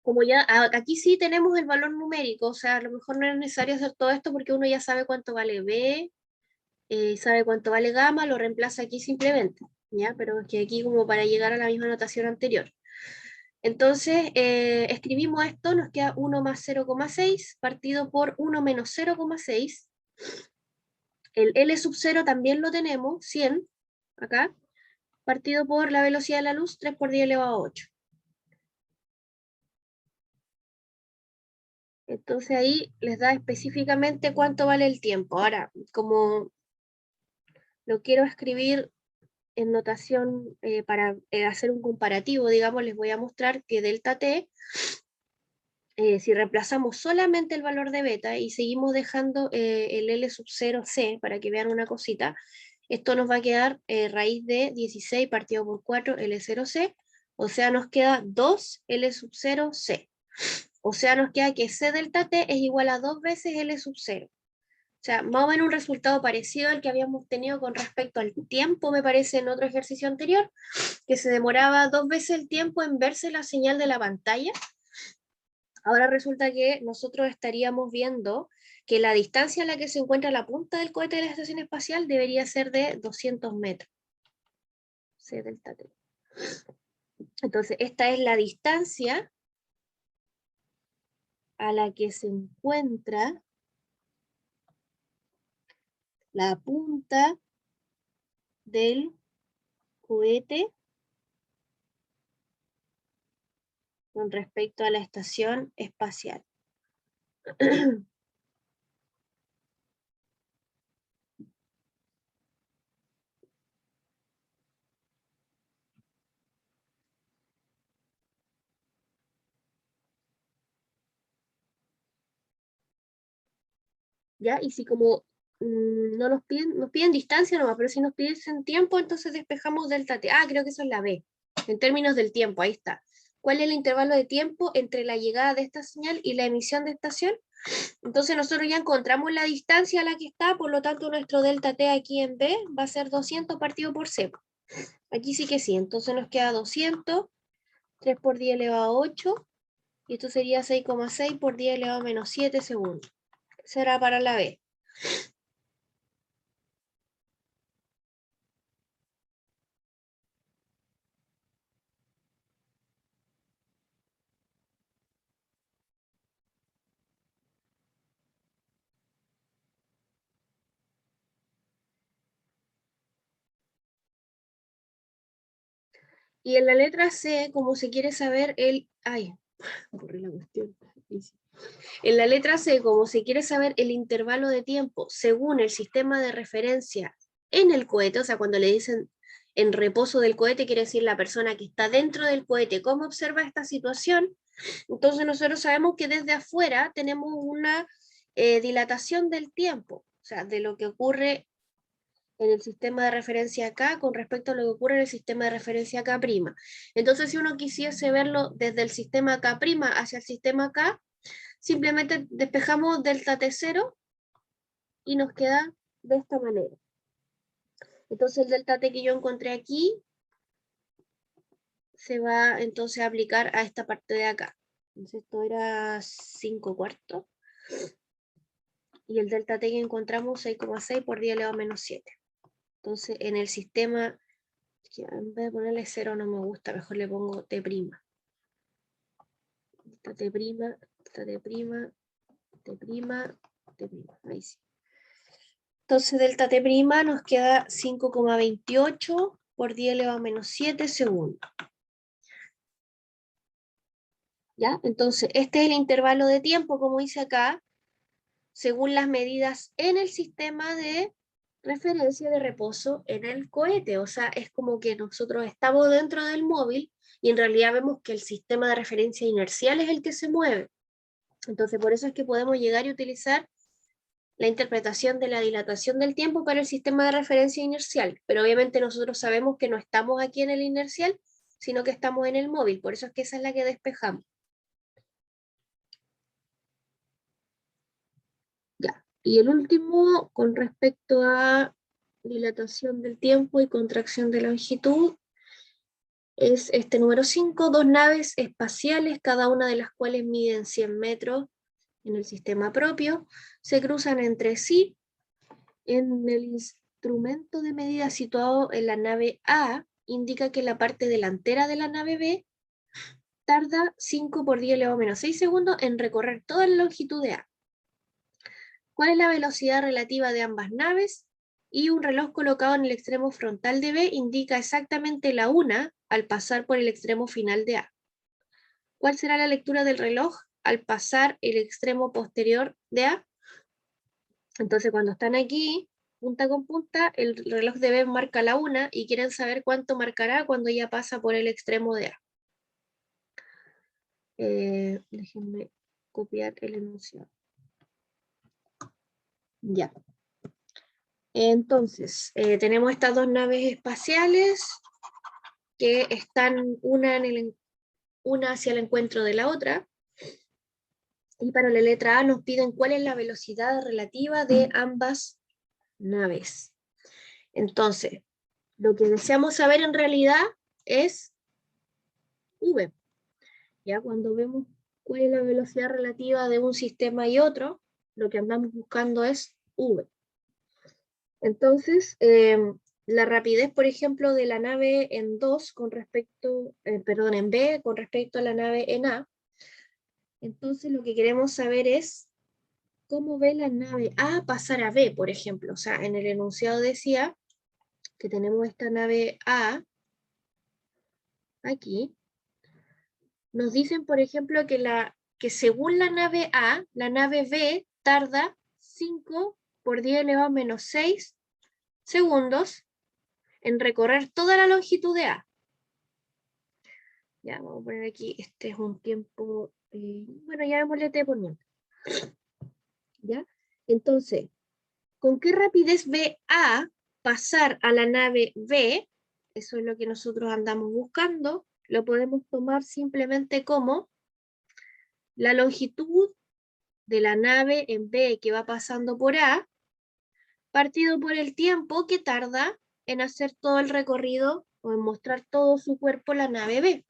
Como ya aquí sí tenemos el valor numérico, o sea, a lo mejor no es necesario hacer todo esto porque uno ya sabe cuánto vale B, sabe cuánto vale gamma, lo reemplaza aquí simplemente, ¿ya? Pero es que aquí como para llegar a la misma notación anterior. Entonces, escribimos esto, nos queda 1 más 0,6 partido por 1 menos 0,6. El L sub 0 también lo tenemos, 100, acá, partido por la velocidad de la luz, 3 por 10 elevado a 8. Entonces ahí les da específicamente cuánto vale el tiempo. Ahora, como lo quiero escribir en notación para hacer un comparativo, digamos, les voy a mostrar que delta t, si reemplazamos solamente el valor de beta y seguimos dejando el L sub 0 C, para que vean una cosita, esto nos va a quedar raíz de 16 partido por 4 L0C, o sea, nos queda 2 L sub 0 C. O sea, nos queda que C delta T es igual a 2 veces L sub 0. O sea, más o menos un resultado parecido al que habíamos tenido con respecto al tiempo, me parece, en otro ejercicio anterior, que se demoraba 2 veces el tiempo en verse la señal de la pantalla. Ahora resulta que nosotros estaríamos viendo que la distancia en la que se encuentra la punta del cohete de la estación espacial debería ser de 200 metros. C delta T. Entonces, esta es la distancia a la que se encuentra la punta del cohete con respecto a la estación espacial. ¿Ya? Y si como no nos piden distancia nomás, pero si nos piden tiempo, entonces despejamos delta t. Ah, creo que eso es la B, en términos del tiempo, ahí está. ¿Cuál es el intervalo de tiempo entre la llegada de esta señal y la emisión de estación? Entonces nosotros ya encontramos la distancia a la que está, por lo tanto nuestro delta t aquí en B va a ser 200 partido por C. Aquí sí que sí, entonces nos queda 200, 3 por 10 elevado a 8, y esto sería 6,6 por 10 elevado a menos 7 segundos. Será para la B. Y en la letra C, como se quiere saber el... Ay, corrí la cuestión. En la letra C, como se quiere saber el intervalo de tiempo según el sistema de referencia en el cohete, o sea, cuando le dicen en reposo del cohete, quiere decir la persona que está dentro del cohete, cómo observa esta situación. Entonces nosotros sabemos que desde afuera tenemos una dilatación del tiempo, o sea, de lo que ocurre en el sistema de referencia K con respecto a lo que ocurre en el sistema de referencia K'. Entonces, si uno quisiese verlo desde el sistema K' hacia el sistema K, simplemente despejamos delta T0 y nos queda de esta manera. Entonces el delta T que yo encontré aquí se va entonces a aplicar a esta parte de acá. Entonces esto era 5/4. Y el delta T que encontramos 6,6 por 10 elevado a menos 7. Entonces en el sistema, en vez de ponerle 0 no me gusta, mejor le pongo T'. Delta T', delta T', T', T', ahí sí. Entonces delta T' nos queda 5,28 por 10 elevado a menos 7 segundos. ¿Ya? Entonces este es el intervalo de tiempo, como dice acá, según las medidas en el sistema de referencia de reposo en el cohete. O sea, es como que nosotros estamos dentro del móvil y en realidad vemos que el sistema de referencia inercial es el que se mueve. Entonces por eso es que podemos llegar y utilizar la interpretación de la dilatación del tiempo para el sistema de referencia inercial, pero obviamente nosotros sabemos que no estamos aquí en el inercial, sino que estamos en el móvil, por eso es que esa es la que despejamos. Ya. Y el último, con respecto a dilatación del tiempo y contracción de la longitud, es este número 5, dos naves espaciales, cada una de las cuales miden 100 metros en el sistema propio, se cruzan entre sí en el instrumento de medida situado en la nave A, indica que la parte delantera de la nave B tarda 5 por 10 elevado a menos 6 segundos en recorrer toda la longitud de A. ¿Cuál es la velocidad relativa de ambas naves? Y un reloj colocado en el extremo frontal de B indica exactamente la una al pasar por el extremo final de A. ¿Cuál será la lectura del reloj al pasar el extremo posterior de A? Entonces cuando están aquí, punta con punta, el reloj de B marca la una y quieren saber cuánto marcará cuando ya pasa por el extremo de A. Déjenme copiar el enunciado. Ya. Entonces, tenemos estas dos naves espaciales que están una hacia el encuentro de la otra. Y para la letra A nos piden cuál es la velocidad relativa de ambas naves. Entonces, lo que deseamos saber en realidad es V. Ya cuando vemos cuál es la velocidad relativa de un sistema y otro, lo que andamos buscando es V. Entonces, la rapidez, por ejemplo, de la nave en 2 con respecto, en B con respecto a la nave en A. Entonces, lo que queremos saber es cómo ve la nave A pasar a B, por ejemplo. O sea, en el enunciado decía que tenemos esta nave A aquí, nos dicen, por ejemplo, que según la nave A, la nave B tarda 5 por 10 elevado a menos 6 segundos en recorrer toda la longitud de A. Ya, vamos a poner aquí, este es un tiempo, bueno, ya llamémosle T por mientras. ¿Ya? Entonces, ¿con qué rapidez ve A pasar a la nave B? Eso es lo que nosotros andamos buscando. Lo podemos tomar simplemente como la longitud de la nave en B que va pasando por A, partido por el tiempo que tarda en hacer todo el recorrido o en mostrar todo su cuerpo la nave B.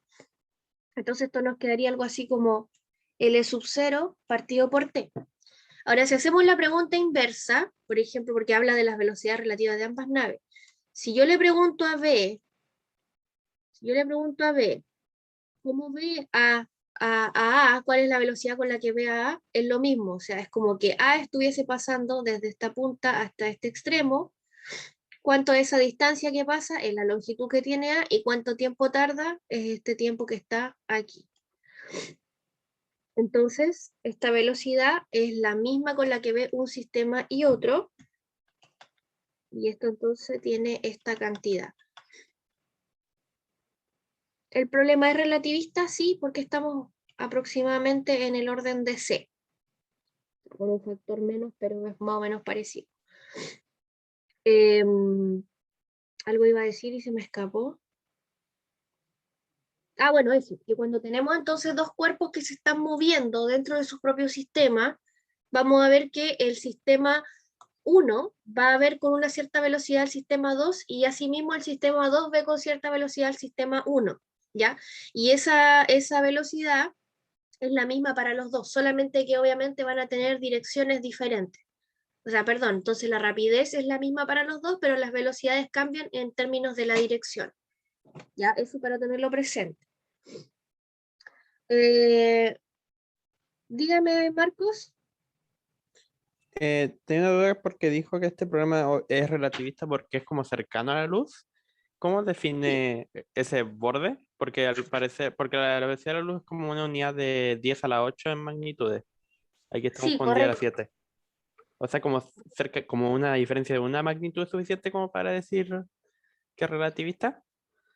Entonces esto nos quedaría algo así como L sub 0 partido por T. Ahora, si hacemos la pregunta inversa, por ejemplo, porque habla de las velocidades relativas de ambas naves, si yo le pregunto a B, ¿cómo ve a A? ¿Cuál es la velocidad con la que ve a A? Es lo mismo, o sea, es como que A estuviese pasando desde esta punta hasta este extremo. ¿Cuánto es esa distancia que pasa? Es la longitud que tiene A, y cuánto tiempo tarda es este tiempo que está aquí. Entonces, esta velocidad es la misma con la que ve un sistema y otro, y esto entonces tiene esta cantidad. ¿El problema es relativista? Sí, porque estamos aproximadamente en el orden de C, con un factor menos, pero es más o menos parecido. Algo iba a decir y se me escapó. Ah, bueno, eso, que cuando tenemos entonces dos cuerpos que se están moviendo dentro de su propio sistema, vamos a ver que el sistema 1 va a ver con una cierta velocidad el sistema 2, y asimismo el sistema 2 ve con cierta velocidad el sistema 1, ¿ya? Y esa velocidad es la misma para los dos, solamente que obviamente van a tener direcciones diferentes. O sea, perdón, entonces la rapidez es la misma para los dos, pero las velocidades cambian en términos de la dirección. ¿Ya? Eso para tenerlo presente. Dígame, Marcos. Tengo dudas porque dijo que este problema es relativista porque es como cercano a la luz. ¿Cómo Sí, define ese borde? Porque al parecer, porque la velocidad de la luz es como una unidad de 10 a la 8 en magnitudes. Aquí estamos sí, con 10 a la correcto. 7. O sea, como cerca, como una diferencia de una magnitud suficiente como para decir que es relativista.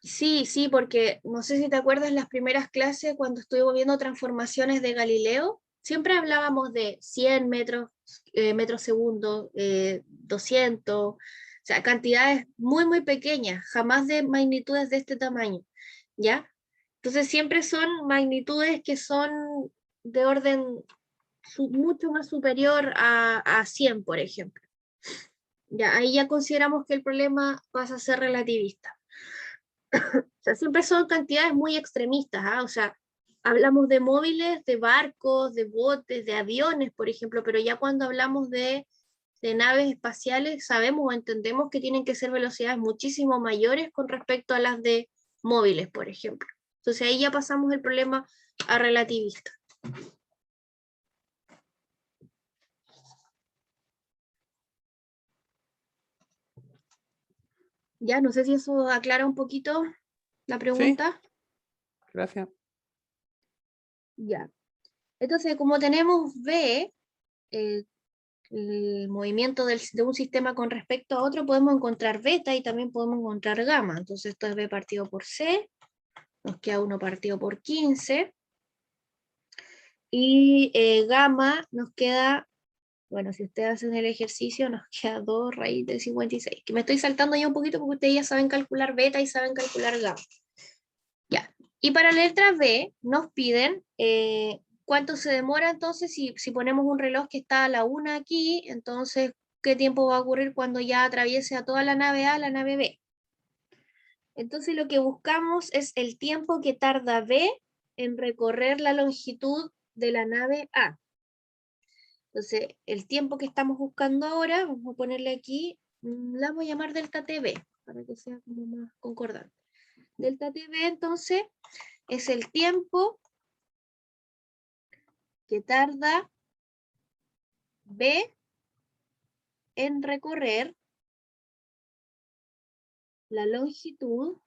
Sí, sí, porque no sé si te acuerdas las primeras clases cuando estuvimos viendo transformaciones de Galileo, siempre hablábamos de 100 metros, metros segundo, 200, o sea, cantidades muy, muy pequeñas, jamás de magnitudes de este tamaño, ¿ya? Entonces siempre son magnitudes que son de orden mucho más superior a 100, por ejemplo. Ya, ahí ya consideramos que el problema pasa a ser relativista. O sea, siempre son cantidades muy extremistas, ¿ah? O sea, hablamos de móviles, de barcos, de botes, de aviones, por ejemplo, pero ya cuando hablamos de naves espaciales, sabemos o entendemos que tienen que ser velocidades muchísimo mayores con respecto a las de móviles, por ejemplo. Entonces ahí ya pasamos el problema a relativista. Ya, no sé si eso aclara un poquito la Sí, pregunta. gracias. Ya. Entonces, como tenemos B, eh, el movimiento de un sistema con respecto a otro, podemos encontrar beta y también podemos encontrar gamma. Entonces esto es B partido por C, nos queda 1 partido por 15, y gamma nos queda, bueno, si ustedes hacen el ejercicio, nos queda 2 raíz de 56, que me estoy saltando ya un poquito porque ustedes ya saben calcular beta y saben calcular gamma. Ya. Y para la letra B nos piden cuánto se demora entonces si ponemos un reloj que está a la 1 aquí, entonces qué tiempo va a ocurrir cuando ya atraviese a toda la nave A, la nave B. Entonces lo que buscamos es el tiempo que tarda B en recorrer la longitud de la nave A. Entonces el tiempo que estamos buscando ahora, vamos a ponerle aquí, la voy a llamar delta TB, para que sea como más concordante. Delta TB entonces es el tiempo que tarda B en recorrer la longitud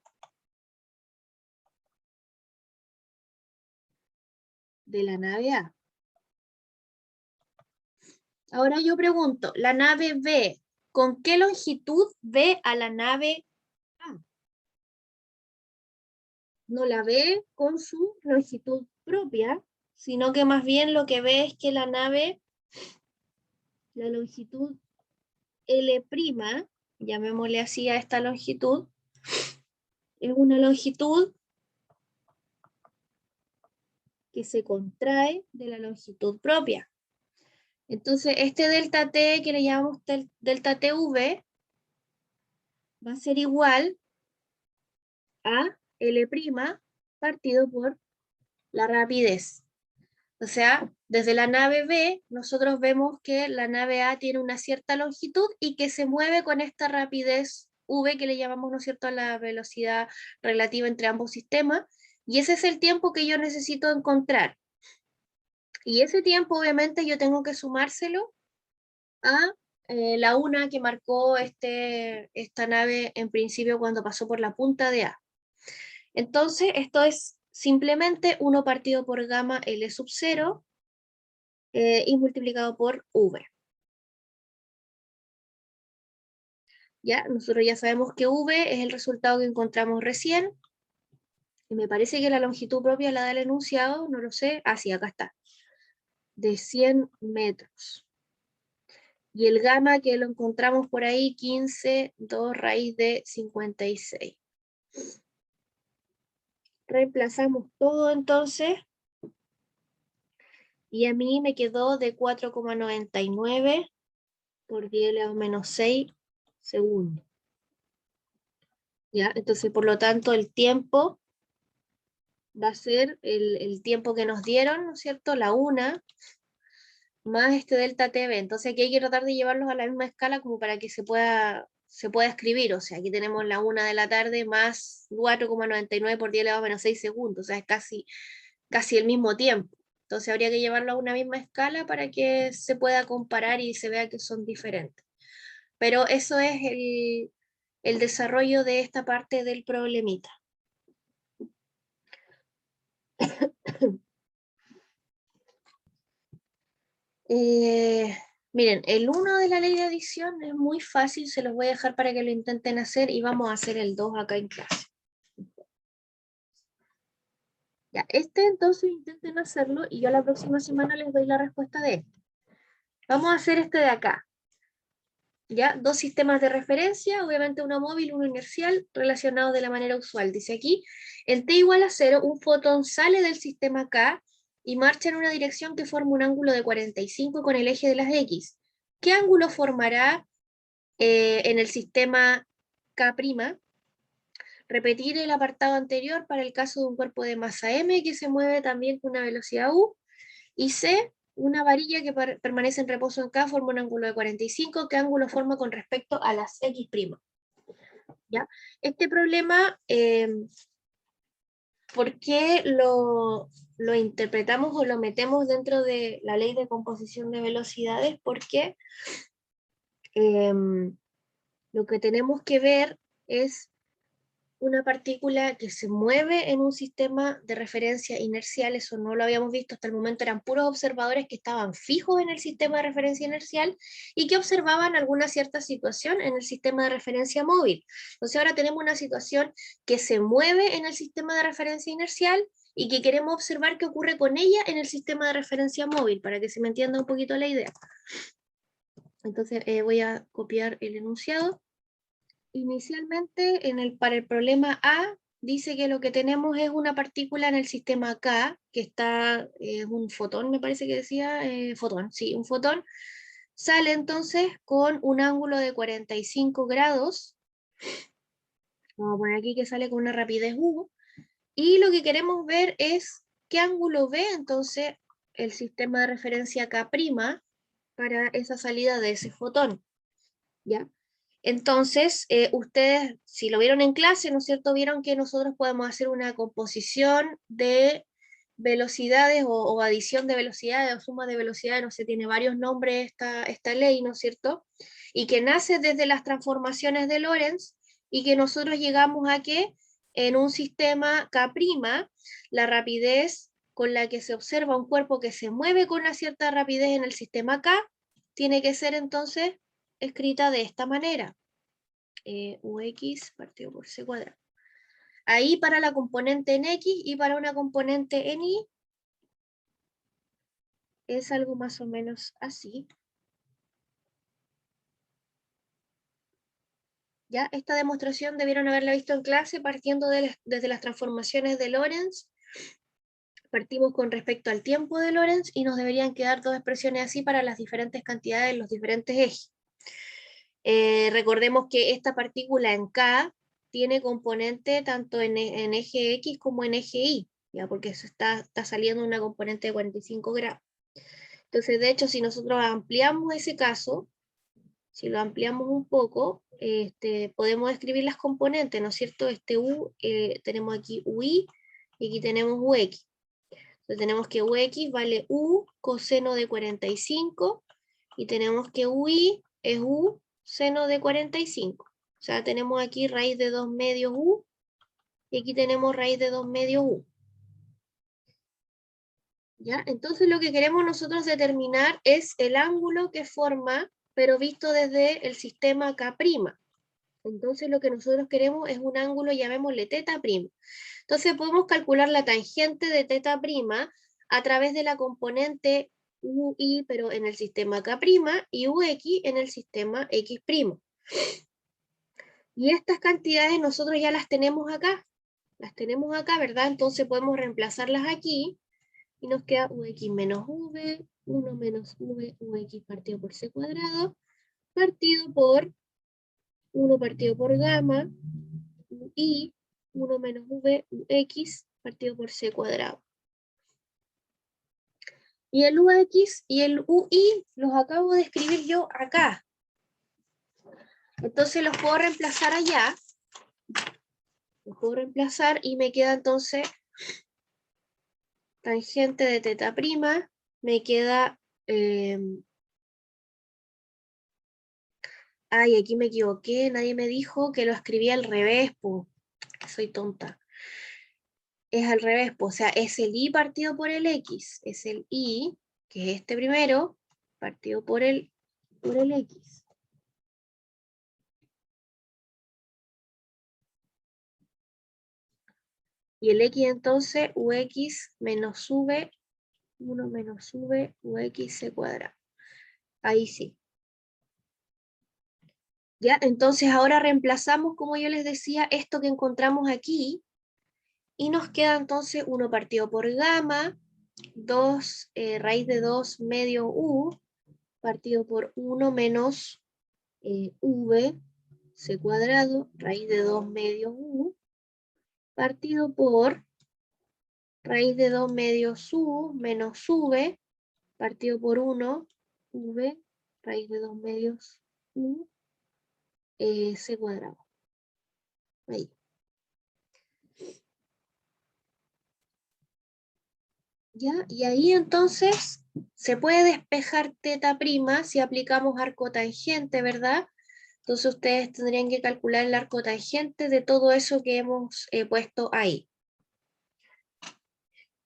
de la nave A. Ahora yo pregunto, la nave B, ¿con qué longitud ve a la nave A? No la ve con su longitud propia, sino que más bien lo que ve es que la nave, la longitud L', llamémosle así a esta longitud, es una longitud que se contrae de la longitud propia. Entonces, este delta T que le llamamos delta TV va a ser igual a L' partido por la rapidez. O sea, desde la nave B, nosotros vemos que la nave A tiene una cierta longitud y que se mueve con esta rapidez V que le llamamos, ¿no es cierto?, a la velocidad relativa entre ambos sistemas. Y ese es el tiempo que yo necesito encontrar. Y ese tiempo, obviamente, yo tengo que sumárselo a la una que marcó esta nave en principio cuando pasó por la punta de A. Entonces, esto es simplemente 1 partido por gamma L sub 0 y multiplicado por V. Ya, nosotros ya sabemos que V es el resultado que encontramos recién. Y me parece que la longitud propia la del enunciado, no lo sé. Ah, sí, acá está. De 100 metros. Y el gamma que lo encontramos por ahí, 15, 2 raíz de 56. Reemplazamos todo entonces. Y a mí me quedó de 4,99 por 10 elevado a menos 6 segundos. ¿Ya? Entonces, por lo tanto, el tiempo va a ser el tiempo que nos dieron, ¿no es cierto? La una, más este delta TV. Entonces aquí hay que tratar de llevarlos a la misma escala como para que se pueda escribir. O sea, aquí tenemos la 1 de la tarde más 4,99 por 10 elevado a menos 6 segundos. O sea, es casi el mismo tiempo. Entonces habría que llevarlo a una misma escala para que se pueda comparar y se vea que son diferentes. Pero eso es el desarrollo de esta parte del problemita. Miren, el 1 de la ley de adición es muy fácil, se los voy a dejar para que lo intenten hacer y vamos a hacer el 2 acá en clase. Ya, entonces intenten hacerlo y yo la próxima semana les doy la respuesta de este. Vamos a hacer este de acá. Ya, 2 sistemas de referencia, obviamente uno móvil, uno inercial, relacionados de la manera usual. Dice aquí, en t igual a 0, un fotón sale del sistema K y marcha en una dirección que forma un ángulo de 45 con el eje de las X. ¿Qué ángulo formará en el sistema K'? Repetir el apartado anterior para el caso de un cuerpo de masa M que se mueve también con una velocidad U. Y C, una varilla que permanece en reposo en K forma un ángulo de 45. ¿Qué ángulo forma con respecto a las X'? ¿Ya? Este problema, ¿por qué lo interpretamos o lo metemos dentro de la ley de composición de velocidades? Porque lo que tenemos que ver es una partícula que se mueve en un sistema de referencia inercial. Eso no lo habíamos visto hasta el momento, eran puros observadores que estaban fijos en el sistema de referencia inercial y que observaban alguna cierta situación en el sistema de referencia móvil. Entonces ahora tenemos una situación que se mueve en el sistema de referencia inercial y que queremos observar qué ocurre con ella en el sistema de referencia móvil, para que se me entienda un poquito la idea. Entonces voy a copiar el enunciado. Inicialmente, para el problema A, dice que lo que tenemos es una partícula en el sistema K, que está, un fotón, me parece que decía, fotón, sí, un fotón, sale entonces con un ángulo de 45 grados, vamos a poner aquí que sale con una rapidez U, y lo que queremos ver es qué ángulo ve entonces el sistema de referencia K' para esa salida de ese fotón, ¿ya? Entonces, ustedes, si lo vieron en clase, ¿no es cierto?, vieron que nosotros podemos hacer una composición de velocidades o adición de velocidades o suma de velocidades, no sé, tiene varios nombres esta ley, ¿no es cierto?, y que nace desde las transformaciones de Lorentz y que nosotros llegamos a que en un sistema K', la rapidez con la que se observa un cuerpo que se mueve con una cierta rapidez en el sistema K, tiene que ser entonces escrita de esta manera. Ux partido por c cuadrado. Ahí para la componente en X y para una componente en Y es algo más o menos así. ¿Ya? Esta demostración debieron haberla visto en clase partiendo desde las transformaciones de Lorentz. Partimos con respecto al tiempo de Lorentz y nos deberían quedar dos expresiones así para las diferentes cantidades en los diferentes ejes. Recordemos que esta partícula en K tiene componente tanto en eje X como en eje Y, ¿ya? Porque eso está saliendo una componente de 45 grados. Entonces, de hecho, si nosotros ampliamos ese caso, si lo ampliamos un poco, podemos escribir las componentes, ¿no es cierto? U, tenemos aquí UI y aquí tenemos UX. Entonces tenemos que UX vale U coseno de 45 y tenemos que UI es U seno de 45. O sea, tenemos aquí raíz de 2 medios U y aquí tenemos raíz de 2 medios U. ¿Ya? Entonces lo que queremos nosotros determinar es el ángulo que forma, pero visto desde el sistema K'. Entonces lo que nosotros queremos es un ángulo, llamémosle θ'A'. Entonces podemos calcular la tangente de θ' a través de la componente UI, pero en el sistema K', y UX en el sistema X'. Y estas cantidades nosotros ya las tenemos acá. Las tenemos acá, ¿verdad? Entonces podemos reemplazarlas aquí, y nos queda UX menos V, 1 menos V, UX partido por C cuadrado, partido por 1 partido por gamma, y 1 menos V, UX partido por C cuadrado. Y el UX y el UI los acabo de escribir yo acá. Entonces los puedo reemplazar allá. Los puedo reemplazar y me queda entonces tangente de θ'A', me queda... Ay, aquí me equivoqué, nadie me dijo que lo escribí al revés, pues. Soy tonta. Es al revés, pues, o sea, es el Y partido por el X. Es el Y, que es este primero, partido por el X. Y el X entonces, UX menos V, 1 menos V, UX C cuadrado. Ahí sí. ¿Ya? Entonces ahora reemplazamos, como yo les decía, esto que encontramos aquí, y nos queda entonces 1 partido por gamma, 2 raíz de 2 medio U, partido por 1 menos V, C cuadrado, raíz de 2 medios U, partido por raíz de 2 medios U menos V, partido por 1, V, raíz de 2 medios U, C cuadrado. Ahí. ¿Ya? Y ahí entonces se puede despejar θ' si aplicamos arco tangente, ¿verdad? Entonces ustedes tendrían que calcular el arco tangente de todo eso que hemos puesto ahí.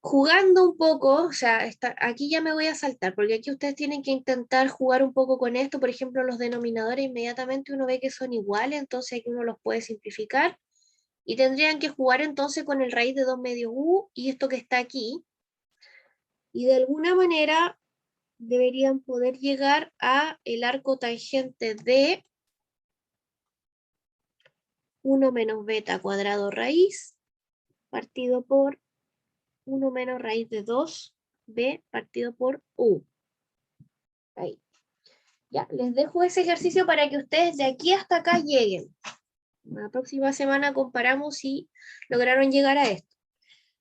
Jugando un poco, o sea, aquí ya me voy a saltar, porque aquí ustedes tienen que intentar jugar un poco con esto. Por ejemplo, los denominadores inmediatamente uno ve que son iguales, entonces aquí uno los puede simplificar. Y tendrían que jugar entonces con el raíz de 2 medios U y esto que está aquí. Y de alguna manera deberían poder llegar a el arco tangente de 1 menos beta cuadrado raíz partido por 1 menos raíz de 2b partido por u. Ahí. Ya, les dejo ese ejercicio para que ustedes de aquí hasta acá lleguen. La próxima semana comparamos si lograron llegar a esto.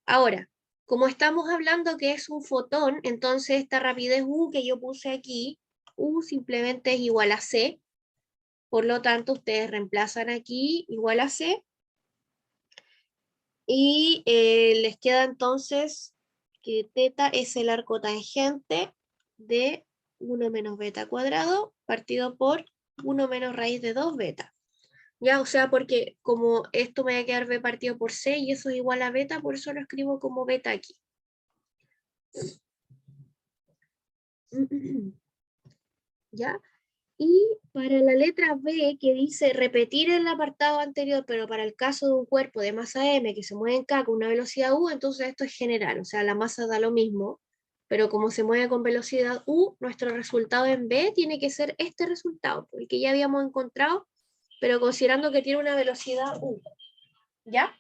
Ahora, como estamos hablando que es un fotón, entonces esta rapidez u que yo puse aquí, u simplemente es igual a c. Por lo tanto, ustedes reemplazan aquí igual a c. Y les queda entonces que θ es el arco tangente de 1 menos beta cuadrado partido por 1 menos raíz de 2 beta. Ya, o sea, porque como esto me va a quedar B partido por C y eso es igual a beta, por eso lo escribo como beta aquí. ¿Ya? Y para la letra B, que dice repetir el apartado anterior, pero para el caso de un cuerpo de masa m que se mueve en k con una velocidad u, entonces esto es general, o sea, la masa da lo mismo, pero como se mueve con velocidad u, nuestro resultado en B tiene que ser este resultado, el que ya habíamos encontrado, pero considerando que tiene una velocidad u. ¿Ya?